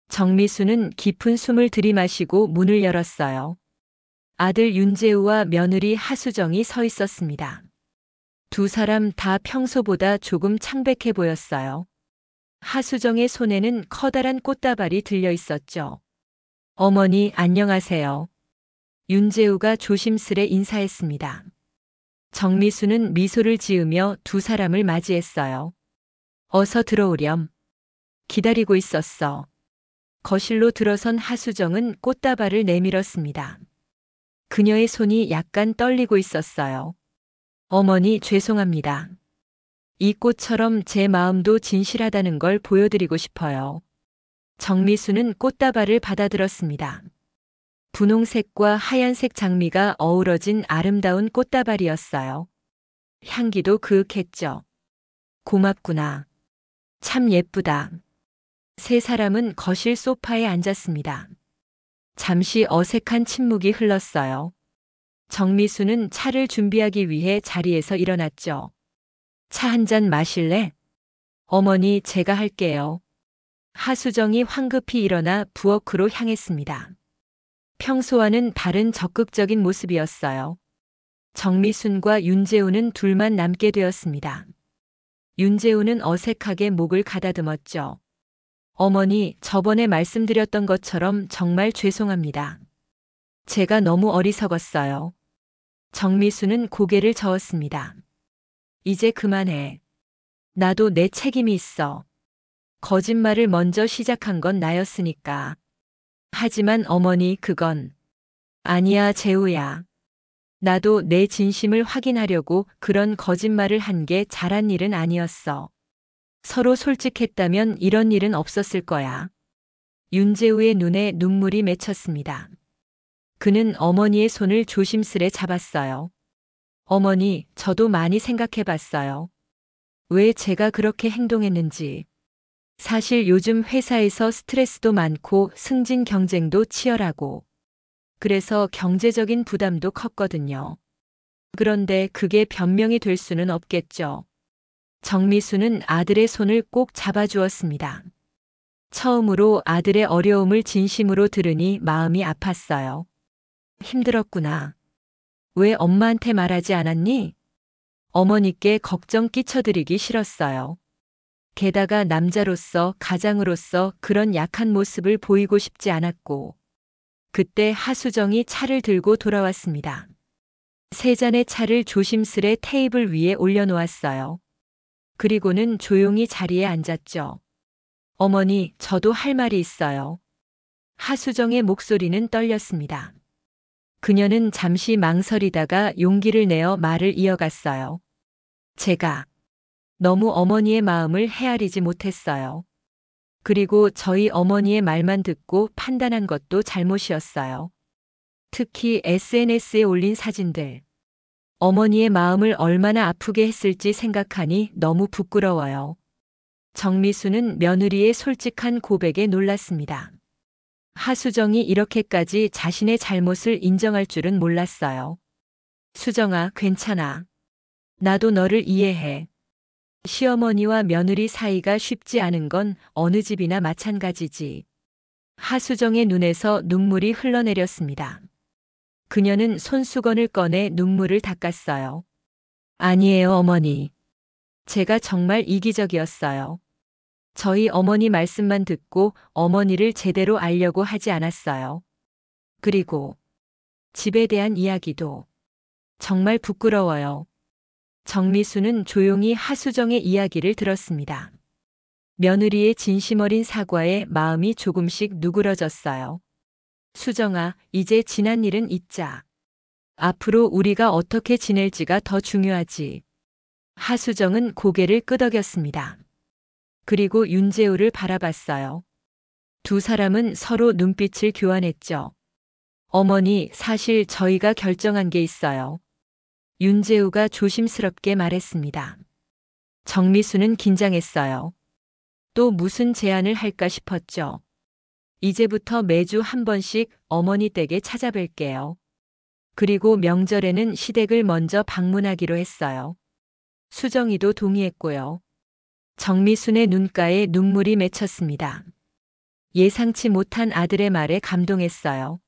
[SPEAKER 1] 정미수는 깊은 숨을 들이마시고 문을 열었어요. 아들 윤재우와 며느리 하수정이 서 있었습니다. 두 사람 다 평소보다 조금 창백해 보였어요. 하수정의 손에는 커다란 꽃다발이 들려 있었죠. 어머니 안녕하세요. 윤재우가 조심스레 인사했습니다. 정미수는 미소를 지으며 두 사람을 맞이했어요. 어서 들어오렴. 기다리고 있었어. 거실로 들어선 하수정은 꽃다발을 내밀었습니다. 그녀의 손이 약간 떨리고 있었어요. 어머니 죄송합니다. 이 꽃처럼 제 마음도 진실하다는 걸 보여드리고 싶어요. 정미수는 꽃다발을 받아들었습니다. 분홍색과 하얀색 장미가 어우러진 아름다운 꽃다발이었어요. 향기도 그윽했죠. 고맙구나. 참 예쁘다. 세 사람은 거실 소파에 앉았습니다. 잠시 어색한 침묵이 흘렀어요. 정미수는 차를 준비하기 위해 자리에서 일어났죠. 차 한 잔 마실래? 어머니 제가 할게요. 하수정이 황급히 일어나 부엌으로 향했습니다. 평소와는 다른 적극적인 모습이었어요. 정미순과 윤재우는 둘만 남게 되었습니다. 윤재우는 어색하게 목을 가다듬었죠. 어머니, 저번에 말씀드렸던 것처럼 정말 죄송합니다. 제가 너무 어리석었어요. 정미수는 고개를 저었습니다. 이제 그만해. 나도 내 책임이 있어. 거짓말을 먼저 시작한 건 나였으니까. 하지만 어머니, 그건 아니야, 재우야. 나도 내 진심을 확인하려고 그런 거짓말을 한 게 잘한 일은 아니었어. 서로 솔직했다면 이런 일은 없었을 거야. 윤재우의 눈에 눈물이 맺혔습니다. 그는 어머니의 손을 조심스레 잡았어요. 어머니, 저도 많이 생각해 봤어요. 왜 제가 그렇게 행동했는지. 사실 요즘 회사에서 스트레스도 많고 승진 경쟁도 치열하고 그래서 경제적인 부담도 컸거든요. 그런데 그게 변명이 될 수는 없겠죠. 정미수는 아들의 손을 꼭 잡아주었습니다. 처음으로 아들의 어려움을 진심으로 들으니 마음이 아팠어요. 힘들었구나. 왜 엄마한테 말하지 않았니? 어머니께 걱정 끼쳐드리기 싫었어요. 게다가 남자로서 가장으로서 그런 약한 모습을 보이고 싶지 않았고 그때 하수정이 차를 들고 돌아왔습니다. 세 잔의 차를 조심스레 테이블 위에 올려놓았어요. 그리고는 조용히 자리에 앉았죠. 어머니, 저도 할 말이 있어요. 하수정의 목소리는 떨렸습니다. 그녀는 잠시 망설이다가 용기를 내어 말을 이어갔어요. 제가 너무 어머니의 마음을 헤아리지 못했어요. 그리고 저희 어머니의 말만 듣고 판단한 것도 잘못이었어요. 특히 SNS에 올린 사진들. 어머니의 마음을 얼마나 아프게 했을지 생각하니 너무 부끄러워요. 정미수는 며느리의 솔직한 고백에 놀랐습니다. 하수정이 이렇게까지 자신의 잘못을 인정할 줄은 몰랐어요. 수정아, 괜찮아. 나도 너를 이해해. 시어머니와 며느리 사이가 쉽지 않은 건 어느 집이나 마찬가지지. 하수정의 눈에서 눈물이 흘러내렸습니다. 그녀는 손수건을 꺼내 눈물을 닦았어요. 아니에요, 어머니. 제가 정말 이기적이었어요. 저희 어머니 말씀만 듣고 어머니를 제대로 알려고 하지 않았어요. 그리고 집에 대한 이야기도 정말 부끄러워요. 정미수는 조용히 하수정의 이야기를 들었습니다. 며느리의 진심 어린 사과에 마음이 조금씩 누그러졌어요. 수정아, 이제 지난 일은 잊자. 앞으로 우리가 어떻게 지낼지가 더 중요하지. 하수정은 고개를 끄덕였습니다. 그리고 윤재우를 바라봤어요. 두 사람은 서로 눈빛을 교환했죠. 어머니, 사실 저희가 결정한 게 있어요. 윤재우가 조심스럽게 말했습니다. 정미수는 긴장했어요. 또 무슨 제안을 할까 싶었죠. 이제부터 매주 한 번씩 어머니 댁에 찾아뵐게요. 그리고 명절에는 시댁을 먼저 방문하기로 했어요. 수정이도 동의했고요. 정미순의 눈가에 눈물이 맺혔습니다. 예상치 못한 아들의 말에 감동했어요.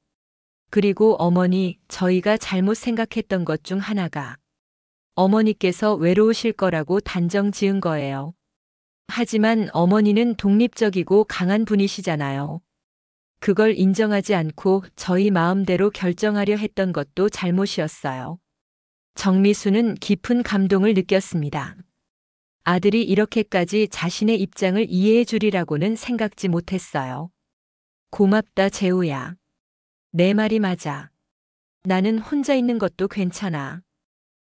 [SPEAKER 1] 그리고 어머니, 저희가 잘못 생각했던 것 중 하나가 어머니께서 외로우실 거라고 단정 지은 거예요. 하지만 어머니는 독립적이고 강한 분이시잖아요. 그걸 인정하지 않고 저희 마음대로 결정하려 했던 것도 잘못이었어요. 정미수는 깊은 감동을 느꼈습니다. 아들이 이렇게까지 자신의 입장을 이해해 주리라고는 생각지 못했어요. 고맙다, 재우야. 내 말이 맞아. 나는 혼자 있는 것도 괜찮아.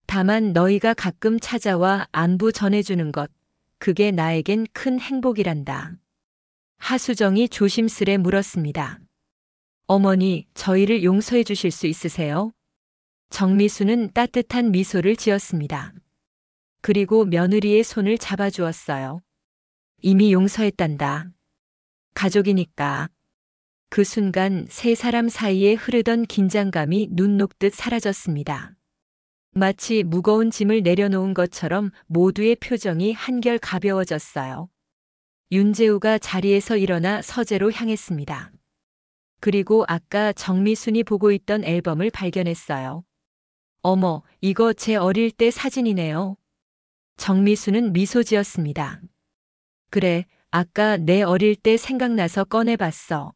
[SPEAKER 1] 다만 너희가 가끔 찾아와 안부 전해주는 것, 그게 나에겐 큰 행복이란다. 하수정이 조심스레 물었습니다. 어머니, 저희를 용서해 주실 수 있으세요? 정미수는 따뜻한 미소를 지었습니다. 그리고 며느리의 손을 잡아주었어요. 이미 용서했단다. 가족이니까. 그 순간 세 사람 사이에 흐르던 긴장감이 눈 녹듯 사라졌습니다. 마치 무거운 짐을 내려놓은 것처럼 모두의 표정이 한결 가벼워졌어요. 윤재우가 자리에서 일어나 서재로 향했습니다. 그리고 아까 정미순이 보고 있던 앨범을 발견했어요. 어머, 이거 제 어릴 때 사진이네요. 정미수는 미소 지었습니다. 그래, 아까 내 어릴 때 생각나서 꺼내봤어.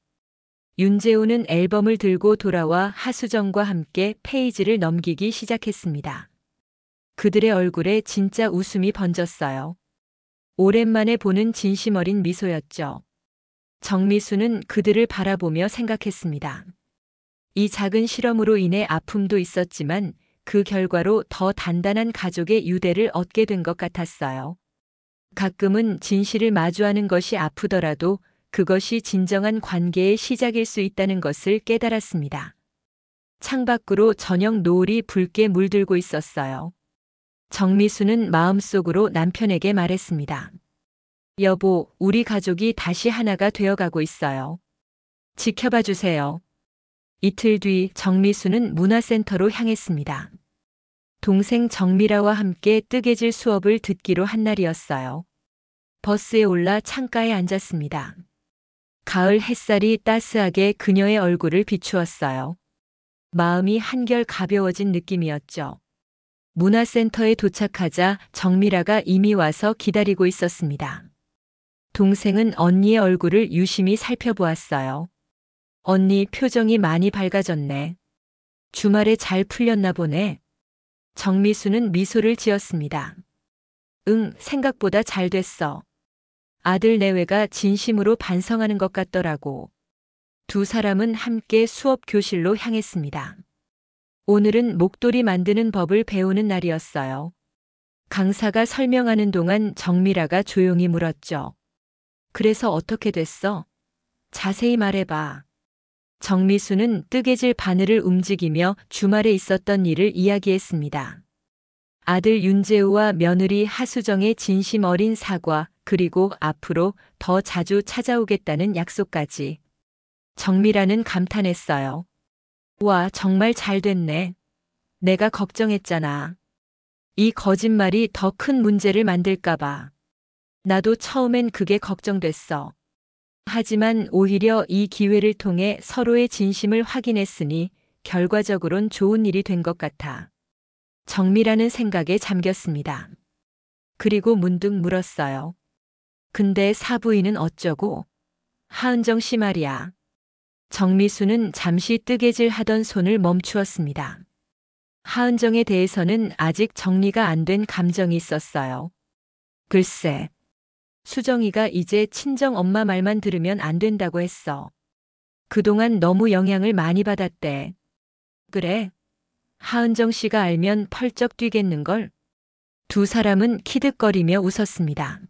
[SPEAKER 1] 윤재우는 앨범을 들고 돌아와 하수정과 함께 페이지를 넘기기 시작했습니다. 그들의 얼굴에 진짜 웃음이 번졌어요. 오랜만에 보는 진심 어린 미소였죠. 정미수는 그들을 바라보며 생각했습니다. 이 작은 실험으로 인해 아픔도 있었지만 그 결과로 더 단단한 가족의 유대를 얻게 된 것 같았어요. 가끔은 진실을 마주하는 것이 아프더라도 그것이 진정한 관계의 시작일 수 있다는 것을 깨달았습니다. 창밖으로 저녁 노을이 붉게 물들고 있었어요. 정미수는 마음속으로 남편에게 말했습니다. 여보, 우리 가족이 다시 하나가 되어가고 있어요. 지켜봐 주세요. 이틀 뒤 정미수는 문화센터로 향했습니다. 동생 정미라와 함께 뜨개질 수업을 듣기로 한 날이었어요. 버스에 올라 창가에 앉았습니다. 가을 햇살이 따스하게 그녀의 얼굴을 비추었어요. 마음이 한결 가벼워진 느낌이었죠. 문화센터에 도착하자 정미라가 이미 와서 기다리고 있었습니다. 동생은 언니의 얼굴을 유심히 살펴보았어요. 언니 표정이 많이 밝아졌네. 주말에 잘 풀렸나 보네. 정미수는 미소를 지었습니다. 응, 생각보다 잘 됐어. 아들 내외가 진심으로 반성하는 것 같더라고. 두 사람은 함께 수업 교실로 향했습니다. 오늘은 목도리 만드는 법을 배우는 날이었어요. 강사가 설명하는 동안 정미라가 조용히 물었죠. 그래서 어떻게 됐어? 자세히 말해봐. 정미수는 뜨개질 바늘을 움직이며 주말에 있었던 일을 이야기했습니다. 아들 윤재우와 며느리 하수정의 진심 어린 사과, 그리고 앞으로 더 자주 찾아오겠다는 약속까지. 정미라는 감탄했어요. 와, 정말 잘 됐네. 내가 걱정했잖아. 이 거짓말이 더 큰 문제를 만들까봐. 나도 처음엔 그게 걱정됐어. 하지만 오히려 이 기회를 통해 서로의 진심을 확인했으니 결과적으론 좋은 일이 된 것 같아. 정미라는 생각에 잠겼습니다. 그리고 문득 물었어요. 근데 사부인은 어쩌고? 하은정 씨 말이야. 정미수는 잠시 뜨개질 하던 손을 멈추었습니다. 하은정에 대해서는 아직 정리가 안 된 감정이 있었어요. 글쎄, 수정이가 이제 친정 엄마 말만 들으면 안 된다고 했어. 그동안 너무 영향을 많이 받았대. 그래? 하은정 씨가 알면 펄쩍 뛰겠는걸? 두 사람은 키득거리며 웃었습니다.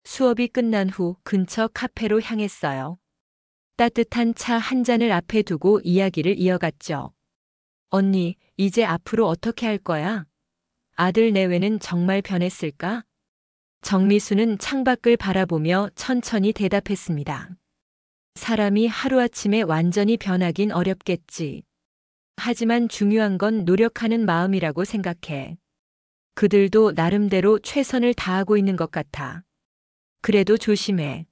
[SPEAKER 1] 수업이 끝난 후 근처 카페로 향했어요. 따뜻한 차 한 잔을 앞에 두고 이야기를 이어갔죠. 언니, 이제 앞으로 어떻게 할 거야? 아들 내외는 정말 변했을까? 정미수는 창밖을 바라보며 천천히 대답했습니다. 사람이 하루아침에 완전히 변하긴 어렵겠지. 하지만 중요한 건 노력하는 마음이라고 생각해. 그들도 나름대로 최선을 다하고 있는 것 같아. 그래도 조심해.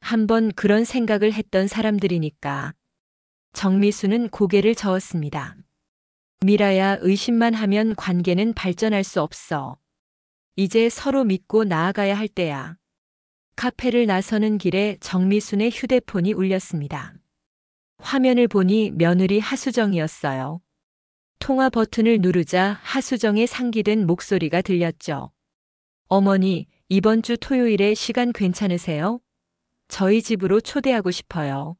[SPEAKER 1] 한번 그런 생각을 했던 사람들이니까. 정미수는 고개를 저었습니다. 미라야, 의심만 하면 관계는 발전할 수 없어. 이제 서로 믿고 나아가야 할 때야. 카페를 나서는 길에 정미순의 휴대폰이 울렸습니다. 화면을 보니 며느리 하수정이었어요. 통화 버튼을 누르자 하수정의 상기된 목소리가 들렸죠. 어머니, 이번 주 토요일에 시간 괜찮으세요? 저희 집으로 초대하고 싶어요.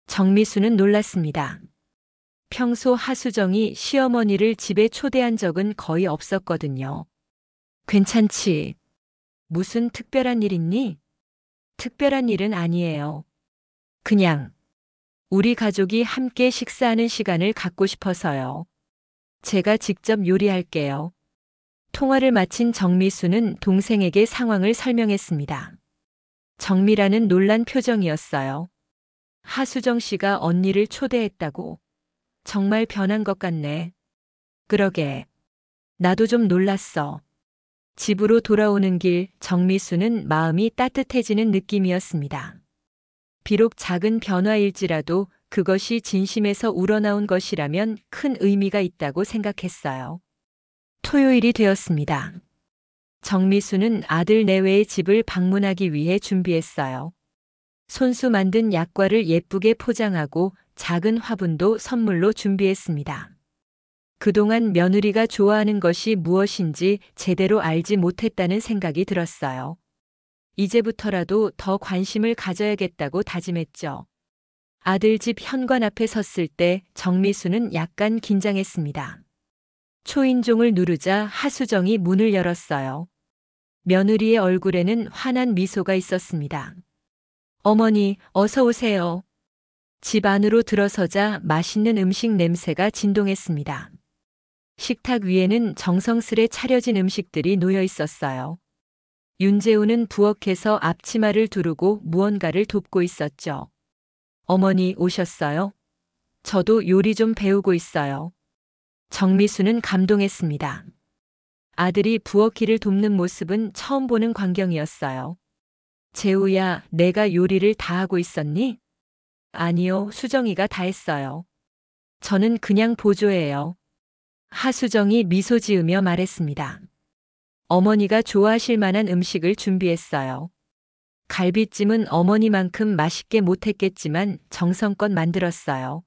[SPEAKER 1] 정미수는 놀랐습니다. 평소 하수정이 시어머니를 집에 초대한 적은 거의 없었거든요. 괜찮지? 무슨 특별한 일 있니? 특별한 일은 아니에요. 그냥 우리 가족이 함께 식사하는 시간을 갖고 싶어서요. 제가 직접 요리할게요. 통화를 마친 정미수는 동생에게 상황을 설명했습니다. 정미라는 놀란 표정이었어요. 하수정 씨가 언니를 초대했다고. 정말 변한 것 같네. 그러게. 나도 좀 놀랐어. 집으로 돌아오는 길 정미수는 마음이 따뜻해지는 느낌이었습니다. 비록 작은 변화일지라도 그것이 진심에서 우러나온 것이라면 큰 의미가 있다고 생각했어요. 토요일이 되었습니다. 정미수는 아들 내외의 집을 방문하기 위해 준비했어요. 손수 만든 약과를 예쁘게 포장하고 작은 화분도 선물로 준비했습니다. 그동안 며느리가 좋아하는 것이 무엇인지 제대로 알지 못했다는 생각이 들었어요. 이제부터라도 더 관심을 가져야겠다고 다짐했죠. 아들 집 현관 앞에 섰을 때 정미수는 약간 긴장했습니다. 초인종을 누르자 하수정이 문을 열었어요. 며느리의 얼굴에는 환한 미소가 있었습니다. 어머니, 어서 오세요. 집 안으로 들어서자 맛있는 음식 냄새가 진동했습니다. 식탁 위에는 정성스레 차려진 음식들이 놓여 있었어요. 윤재우는 부엌에서 앞치마를 두르고 무언가를 돕고 있었죠. 어머니 오셨어요? 저도 요리 좀 배우고 있어요. 정미수는 감동했습니다. 아들이 부엌 일을 돕는 모습은 처음 보는 광경이었어요. 재우야, 내가 요리를 다 하고 있었니? 아니요, 수정이가 다 했어요. 저는 그냥 보조예요. 하수정이 미소 지으며 말했습니다. 어머니가 좋아하실 만한 음식을 준비했어요. 갈비찜은 어머니만큼 맛있게 못했겠지만 정성껏 만들었어요.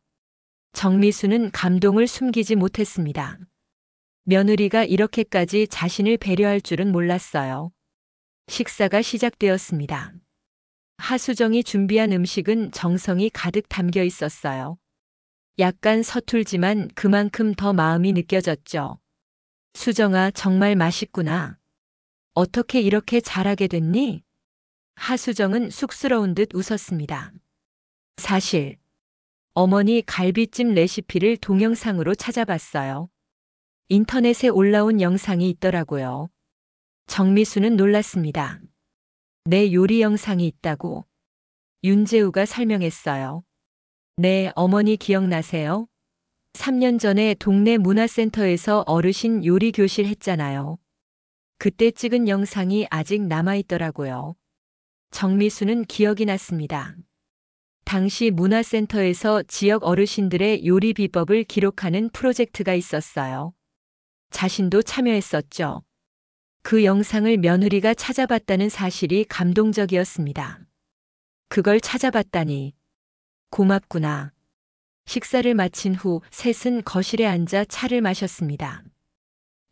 [SPEAKER 1] 정미수는 감동을 숨기지 못했습니다. 며느리가 이렇게까지 자신을 배려할 줄은 몰랐어요. 식사가 시작되었습니다. 하수정이 준비한 음식은 정성이 가득 담겨 있었어요. 약간 서툴지만 그만큼 더 마음이 느껴졌죠. 수정아, 정말 맛있구나. 어떻게 이렇게 잘하게 됐니? 하수정은 쑥스러운 듯 웃었습니다. 사실 어머니 갈비찜 레시피를 동영상으로 찾아봤어요. 인터넷에 올라온 영상이 있더라고요. 정미수는 놀랐습니다. 내 요리 영상이 있다고 윤재우가 설명했어요. 네, 어머니 기억나세요? 3년 전에 동네 문화센터에서 어르신 요리 교실 했잖아요. 그때 찍은 영상이 아직 남아있더라고요. 정미수는 기억이 났습니다. 당시 문화센터에서 지역 어르신들의 요리 비법을 기록하는 프로젝트가 있었어요. 자신도 참여했었죠. 그 영상을 며느리가 찾아봤다는 사실이 감동적이었습니다. 그걸 찾아봤다니. 고맙구나. 식사를 마친 후 셋은 거실에 앉아 차를 마셨습니다.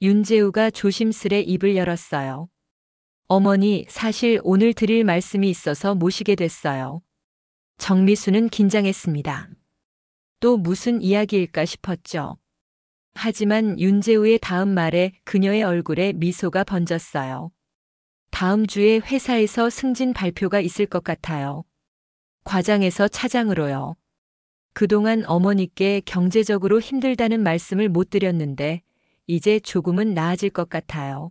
[SPEAKER 1] 윤재우가 조심스레 입을 열었어요. 어머니, 사실 오늘 드릴 말씀이 있어서 모시게 됐어요. 정미수는 긴장했습니다. 또 무슨 이야기일까 싶었죠. 하지만 윤재우의 다음 말에 그녀의 얼굴에 미소가 번졌어요. 다음 주에 회사에서 승진 발표가 있을 것 같아요. 과장에서 차장으로요. 그동안 어머니께 경제적으로 힘들다는 말씀을 못 드렸는데 이제 조금은 나아질 것 같아요.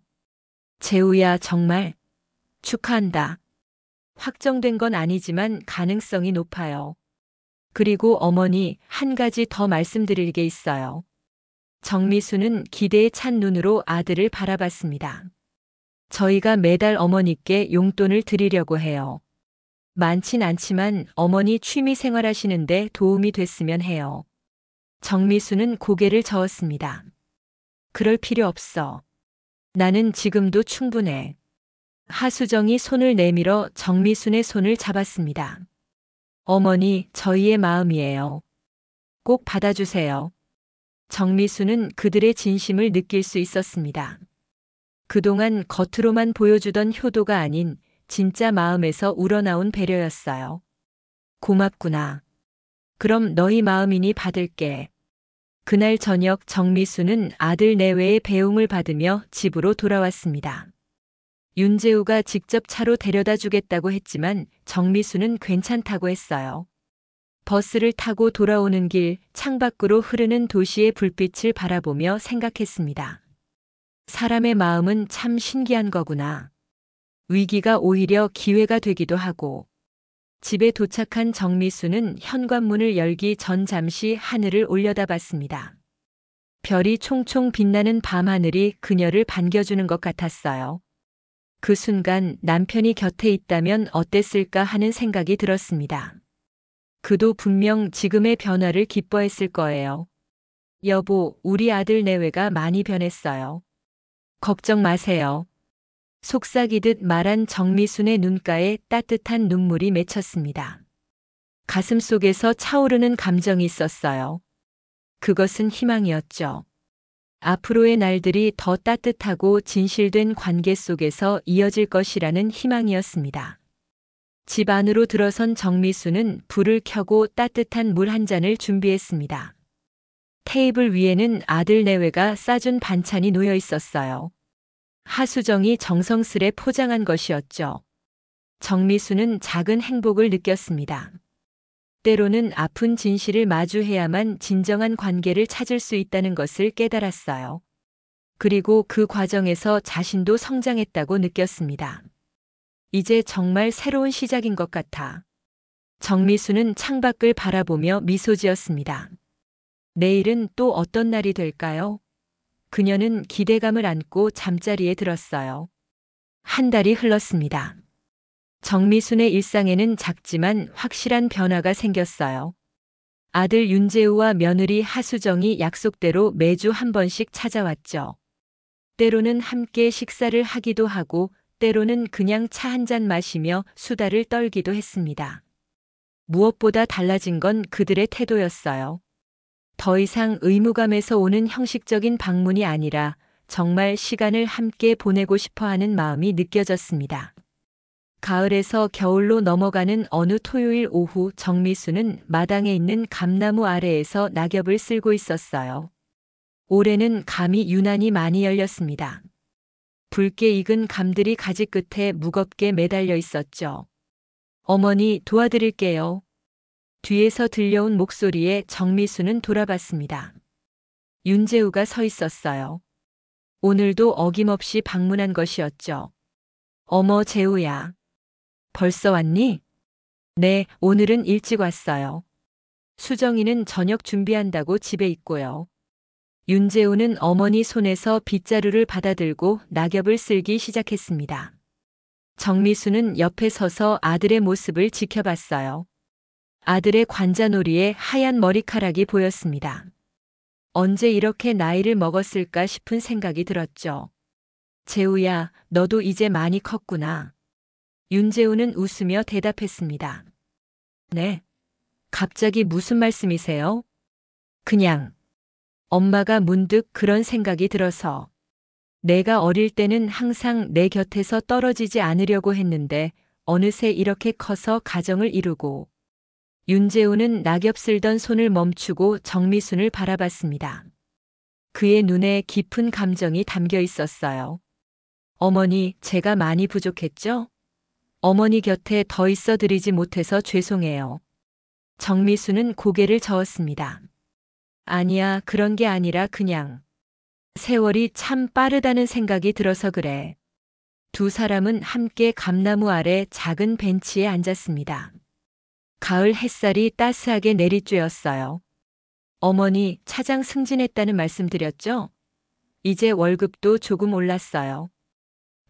[SPEAKER 1] 재우야, 정말 축하한다. 확정된 건 아니지만 가능성이 높아요. 그리고 어머니, 한 가지 더 말씀드릴 게 있어요. 정미수는 기대에 찬 눈으로 아들을 바라봤습니다. 저희가 매달 어머니께 용돈을 드리려고 해요. 많진 않지만 어머니 취미 생활하시는데 도움이 됐으면 해요. 정미수는 고개를 저었습니다. 그럴 필요 없어. 나는 지금도 충분해. 하수정이 손을 내밀어 정미순의 손을 잡았습니다. 어머니, 저희의 마음이에요. 꼭 받아주세요. 정미수는 그들의 진심을 느낄 수 있었습니다. 그동안 겉으로만 보여주던 효도가 아닌 진짜 마음에서 우러나온 배려였어요. 고맙구나. 그럼 너희 마음이니 받을게. 그날 저녁 정미수는 아들 내외의 배웅을 받으며 집으로 돌아왔습니다. 윤재우가 직접 차로 데려다 주겠다고 했지만 정미수는 괜찮다고 했어요. 버스를 타고 돌아오는 길 창밖으로 흐르는 도시의 불빛을 바라보며 생각했습니다. 사람의 마음은 참 신기한 거구나. 위기가 오히려 기회가 되기도 하고. 집에 도착한 정미수는 현관문을 열기 전 잠시 하늘을 올려다봤습니다. 별이 총총 빛나는 밤하늘이 그녀를 반겨주는 것 같았어요. 그 순간 남편이 곁에 있다면 어땠을까 하는 생각이 들었습니다. 그도 분명 지금의 변화를 기뻐했을 거예요. 여보, 우리 아들 내외가 많이 변했어요. 걱정 마세요. 속삭이듯 말한 정미순의 눈가에 따뜻한 눈물이 맺혔습니다. 가슴속에서 차오르는 감정이 있었어요. 그것은 희망이었죠. 앞으로의 날들이 더 따뜻하고 진실된 관계 속에서 이어질 것이라는 희망이었습니다. 집 안으로 들어선 정미수는 불을 켜고 따뜻한 물 한 잔을 준비했습니다. 테이블 위에는 아들 내외가 싸준 반찬이 놓여 있었어요. 하수정이 정성스레 포장한 것이었죠. 정미수는 작은 행복을 느꼈습니다. 때로는 아픈 진실을 마주해야만 진정한 관계를 찾을 수 있다는 것을 깨달았어요. 그리고 그 과정에서 자신도 성장했다고 느꼈습니다. 이제 정말 새로운 시작인 것 같아. 정미수는 창밖을 바라보며 미소 지었습니다. 내일은 또 어떤 날이 될까요? 그녀는 기대감을 안고 잠자리에 들었어요. 한 달이 흘렀습니다. 정미순의 일상에는 작지만 확실한 변화가 생겼어요. 아들 윤재우와 며느리 하수정이 약속대로 매주 한 번씩 찾아왔죠. 때로는 함께 식사를 하기도 하고 때로는 그냥 차 한 잔 마시며 수다를 떨기도 했습니다. 무엇보다 달라진 건 그들의 태도였어요. 더 이상 의무감에서 오는 형식적인 방문이 아니라 정말 시간을 함께 보내고 싶어 하는 마음이 느껴졌습니다. 가을에서 겨울로 넘어가는 어느 토요일 오후 정미수는 마당에 있는 감나무 아래에서 낙엽을 쓸고 있었어요. 올해는 감이 유난히 많이 열렸습니다. 붉게 익은 감들이 가지 끝에 무겁게 매달려 있었죠. 어머니, 도와드릴게요. 뒤에서 들려온 목소리에 정미수는 돌아봤습니다. 윤재우가 서 있었어요. 오늘도 어김없이 방문한 것이었죠. 어머, 재우야. 벌써 왔니? 네, 오늘은 일찍 왔어요. 수정이는 저녁 준비한다고 집에 있고요. 윤재우는 어머니 손에서 빗자루를 받아들고 낙엽을 쓸기 시작했습니다. 정미수는 옆에 서서 아들의 모습을 지켜봤어요. 아들의 관자놀이에 하얀 머리카락이 보였습니다. 언제 이렇게 나이를 먹었을까 싶은 생각이 들었죠. 재우야, 너도 이제 많이 컸구나. 윤재우는 웃으며 대답했습니다. 네. 갑자기 무슨 말씀이세요? 그냥. 엄마가 문득 그런 생각이 들어서. 내가 어릴 때는 항상 내 곁에서 떨어지지 않으려고 했는데 어느새 이렇게 커서 가정을 이루고. 윤재우는 낙엽 쓸던 손을 멈추고 정미순을 바라봤습니다. 그의 눈에 깊은 감정이 담겨 있었어요. 어머니, 제가 많이 부족했죠? 어머니 곁에 더 있어 드리지 못해서 죄송해요. 정미수는 고개를 저었습니다. 아니야, 그런 게 아니라 그냥 세월이 참 빠르다는 생각이 들어서 그래. 두 사람은 함께 감나무 아래 작은 벤치에 앉았습니다. 가을 햇살이 따스하게 내리쬐었어요. 어머니, 차장 승진했다는 말씀 드렸죠? 이제 월급도 조금 올랐어요.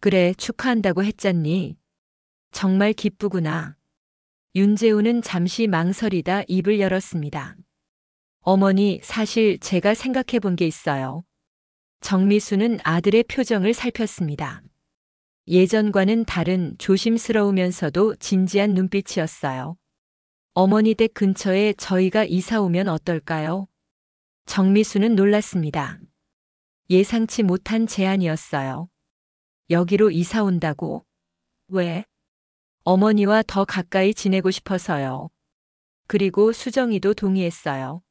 [SPEAKER 1] 그래, 축하한다고 했잖니. 정말 기쁘구나. 윤재우는 잠시 망설이다 입을 열었습니다. 어머니, 사실 제가 생각해 본 게 있어요. 정미수는 아들의 표정을 살폈습니다. 예전과는 다른 조심스러우면서도 진지한 눈빛이었어요. 어머니 댁 근처에 저희가 이사 오면 어떨까요? 정미수는 놀랐습니다. 예상치 못한 제안이었어요. 여기로 이사 온다고? 왜? 어머니와 더 가까이 지내고 싶어서요. 그리고 수정이도 동의했어요.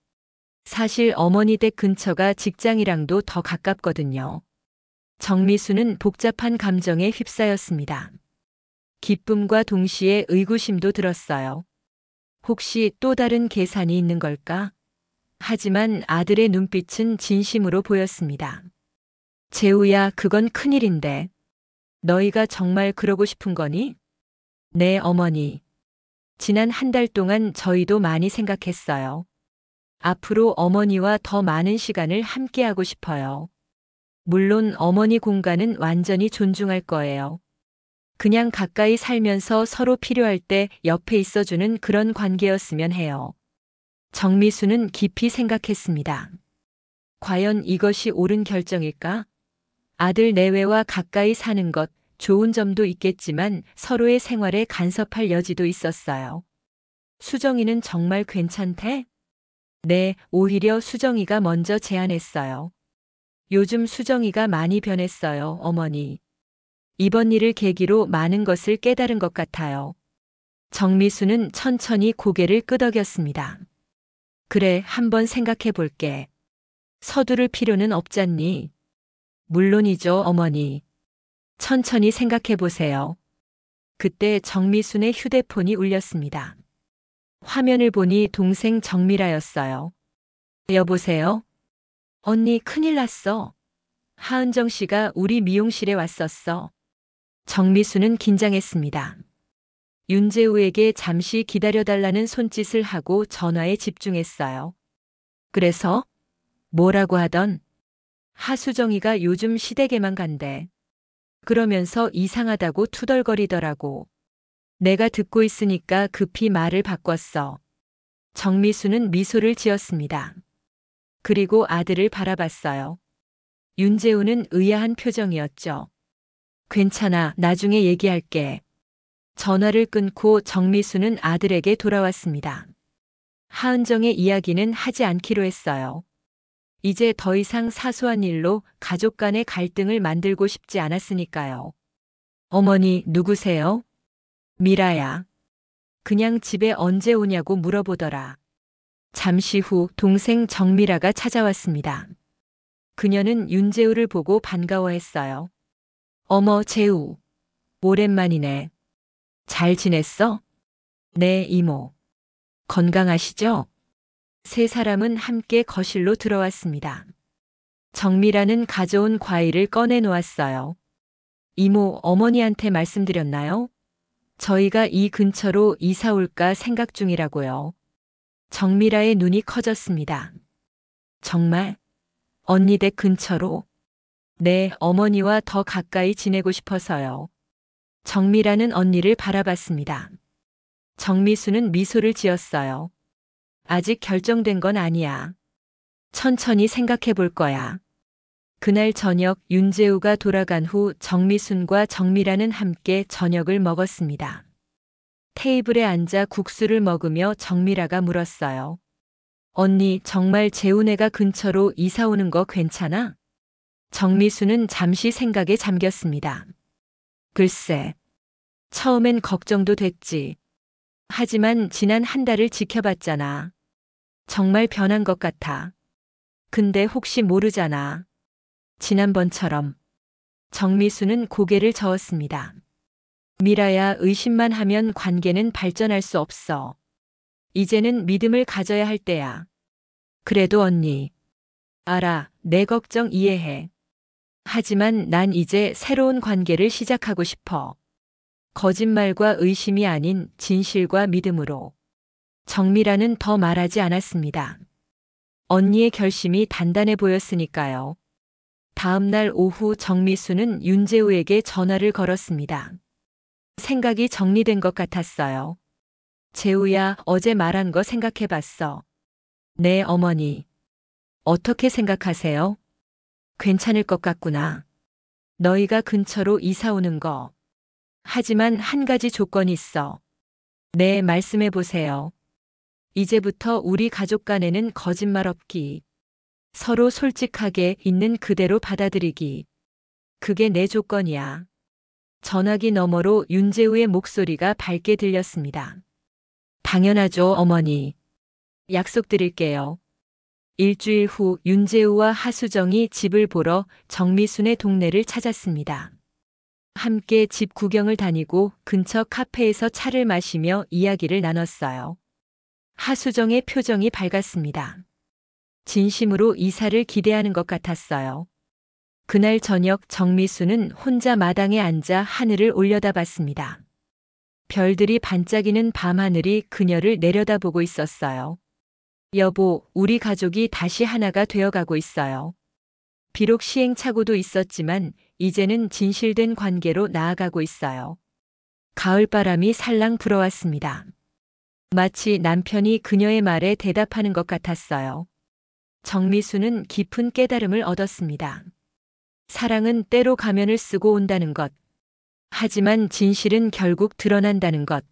[SPEAKER 1] 사실 어머니 댁 근처가 직장이랑도 더 가깝거든요. 정미수는 복잡한 감정에 휩싸였습니다. 기쁨과 동시에 의구심도 들었어요. 혹시 또 다른 계산이 있는 걸까? 하지만 아들의 눈빛은 진심으로 보였습니다. 재우야, 그건 큰일인데. 너희가 정말 그러고 싶은 거니? 네, 어머니. 지난 한 달 동안 저희도 많이 생각했어요. 앞으로 어머니와 더 많은 시간을 함께하고 싶어요. 물론 어머니 공간은 완전히 존중할 거예요. 그냥 가까이 살면서 서로 필요할 때 옆에 있어주는 그런 관계였으면 해요. 정미수는 깊이 생각했습니다. 과연 이것이 옳은 결정일까? 아들 내외와 가까이 사는 것, 좋은 점도 있겠지만 서로의 생활에 간섭할 여지도 있었어요. 수정이는 정말 괜찮대? 네, 오히려 수정이가 먼저 제안했어요. 요즘 수정이가 많이 변했어요, 어머니. 이번 일을 계기로 많은 것을 깨달은 것 같아요. 정미수는 천천히 고개를 끄덕였습니다. 그래, 한번 생각해 볼게. 서두를 필요는 없잖니. 물론이죠, 어머니. 천천히 생각해 보세요. 그때 정미순의 휴대폰이 울렸습니다. 화면을 보니 동생 정미라였어요. 여보세요? 언니, 큰일 났어. 하은정 씨가 우리 미용실에 왔었어. 정미수는 긴장했습니다. 윤재우에게 잠시 기다려달라는 손짓을 하고 전화에 집중했어요. 그래서? 뭐라고 하던? 하수정이가 요즘 시댁에만 간대. 그러면서 이상하다고 투덜거리더라고. 내가 듣고 있으니까 급히 말을 바꿨어. 정미수는 미소를 지었습니다. 그리고 아들을 바라봤어요. 윤재우는 의아한 표정이었죠. 괜찮아, 나중에 얘기할게. 전화를 끊고 정미수는 아들에게 돌아왔습니다. 하은정의 이야기는 하지 않기로 했어요. 이제 더 이상 사소한 일로 가족 간의 갈등을 만들고 싶지 않았으니까요. 어머니, 누구세요? 미라야. 그냥 집에 언제 오냐고 물어보더라. 잠시 후 동생 정미라가 찾아왔습니다. 그녀는 윤재우를 보고 반가워했어요. 어머, 재우. 오랜만이네. 잘 지냈어? 네, 이모. 건강하시죠? 세 사람은 함께 거실로 들어왔습니다. 정미라는 가져온 과일을 꺼내 놓았어요. 이모, 어머니한테 말씀드렸나요? 저희가 이 근처로 이사 올까 생각 중이라고요. 정미라의 눈이 커졌습니다. 정말? 언니 댁 근처로? 네, 어머니와 더 가까이 지내고 싶어서요. 정미라는 언니를 바라봤습니다. 정미수는 미소를 지었어요. 아직 결정된 건 아니야. 천천히 생각해 볼 거야. 그날 저녁 윤재우가 돌아간 후 정미순과 정미라는 함께 저녁을 먹었습니다. 테이블에 앉아 국수를 먹으며 정미라가 물었어요. 언니, 정말 재훈애가 근처로 이사 오는 거 괜찮아? 정미수는 잠시 생각에 잠겼습니다. 글쎄, 처음엔 걱정도 됐지. 하지만 지난 한 달을 지켜봤잖아. 정말 변한 것 같아. 근데 혹시 모르잖아. 지난번처럼. 정미수는 고개를 저었습니다. 미라야, 의심만 하면 관계는 발전할 수 없어. 이제는 믿음을 가져야 할 때야. 그래도 언니. 알아, 내 걱정 이해해. 하지만 난 이제 새로운 관계를 시작하고 싶어. 거짓말과 의심이 아닌 진실과 믿음으로. 정미라는 더 말하지 않았습니다. 언니의 결심이 단단해 보였으니까요. 다음 날 오후 정미수는 윤재우에게 전화를 걸었습니다. 생각이 정리된 것 같았어요. 재우야, 어제 말한 거 생각해봤어. 네, 어머니. 어떻게 생각하세요? 괜찮을 것 같구나. 너희가 근처로 이사 오는 거. 하지만 한 가지 조건이 있어. 네, 말씀해 보세요. 이제부터 우리 가족 간에는 거짓말 없기. 서로 솔직하게 있는 그대로 받아들이기. 그게 내 조건이야. 전화기 너머로 윤재우의 목소리가 밝게 들렸습니다. 당연하죠, 어머니. 약속드릴게요. 일주일 후 윤재우와 하수정이 집을 보러 정미순의 동네를 찾았습니다. 함께 집 구경을 다니고 근처 카페에서 차를 마시며 이야기를 나눴어요. 하수정의 표정이 밝았습니다. 진심으로 이사를 기대하는 것 같았어요. 그날 저녁 정미수는 혼자 마당에 앉아 하늘을 올려다봤습니다. 별들이 반짝이는 밤하늘이 그녀를 내려다보고 있었어요. 여보, 우리 가족이 다시 하나가 되어가고 있어요. 비록 시행착오도 있었지만 이제는 진실된 관계로 나아가고 있어요. 가을바람이 살랑 불어왔습니다. 마치 남편이 그녀의 말에 대답하는 것 같았어요. 정미수는 깊은 깨달음을 얻었습니다. 사랑은 때로 가면을 쓰고 온다는 것. 하지만 진실은 결국 드러난다는 것.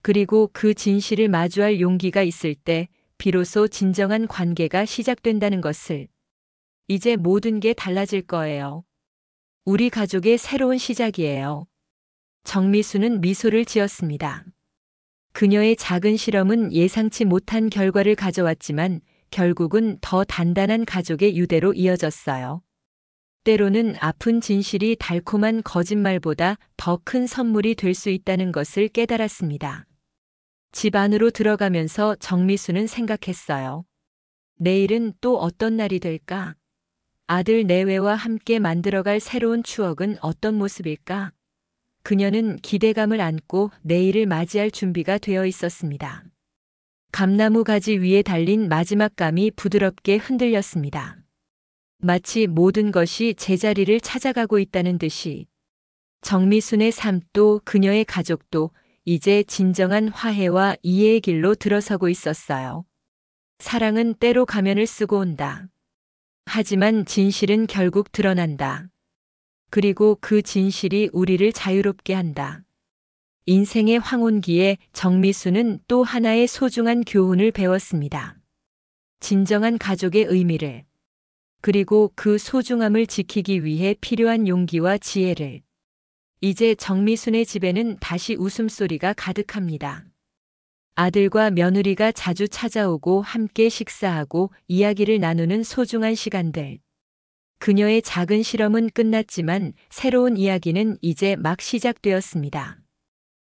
[SPEAKER 1] 그리고 그 진실을 마주할 용기가 있을 때 비로소 진정한 관계가 시작된다는 것을. 이제 모든 게 달라질 거예요. 우리 가족의 새로운 시작이에요. 정미수는 미소를 지었습니다. 그녀의 작은 실험은 예상치 못한 결과를 가져왔지만 결국은 더 단단한 가족의 유대로 이어졌어요. 때로는 아픈 진실이 달콤한 거짓말보다 더 큰 선물이 될 수 있다는 것을 깨달았습니다. 집 안으로 들어가면서 정미수는 생각했어요. 내일은 또 어떤 날이 될까? 아들 내외와 함께 만들어갈 새로운 추억은 어떤 모습일까? 그녀는 기대감을 안고 내일을 맞이할 준비가 되어 있었습니다. 감나무 가지 위에 달린 마지막 감이 부드럽게 흔들렸습니다. 마치 모든 것이 제자리를 찾아가고 있다는 듯이 정미순의 삶도 그녀의 가족도 이제 진정한 화해와 이해의 길로 들어서고 있었어요. 사랑은 때로 가면을 쓰고 온다. 하지만 진실은 결국 드러난다. 그리고 그 진실이 우리를 자유롭게 한다. 인생의 황혼기에 정미수는 또 하나의 소중한 교훈을 배웠습니다. 진정한 가족의 의미를, 그리고 그 소중함을 지키기 위해 필요한 용기와 지혜를. 이제 정미순의 집에는 다시 웃음소리가 가득합니다. 아들과 며느리가 자주 찾아오고 함께 식사하고 이야기를 나누는 소중한 시간들. 그녀의 작은 실험은 끝났지만 새로운 이야기는 이제 막 시작되었습니다.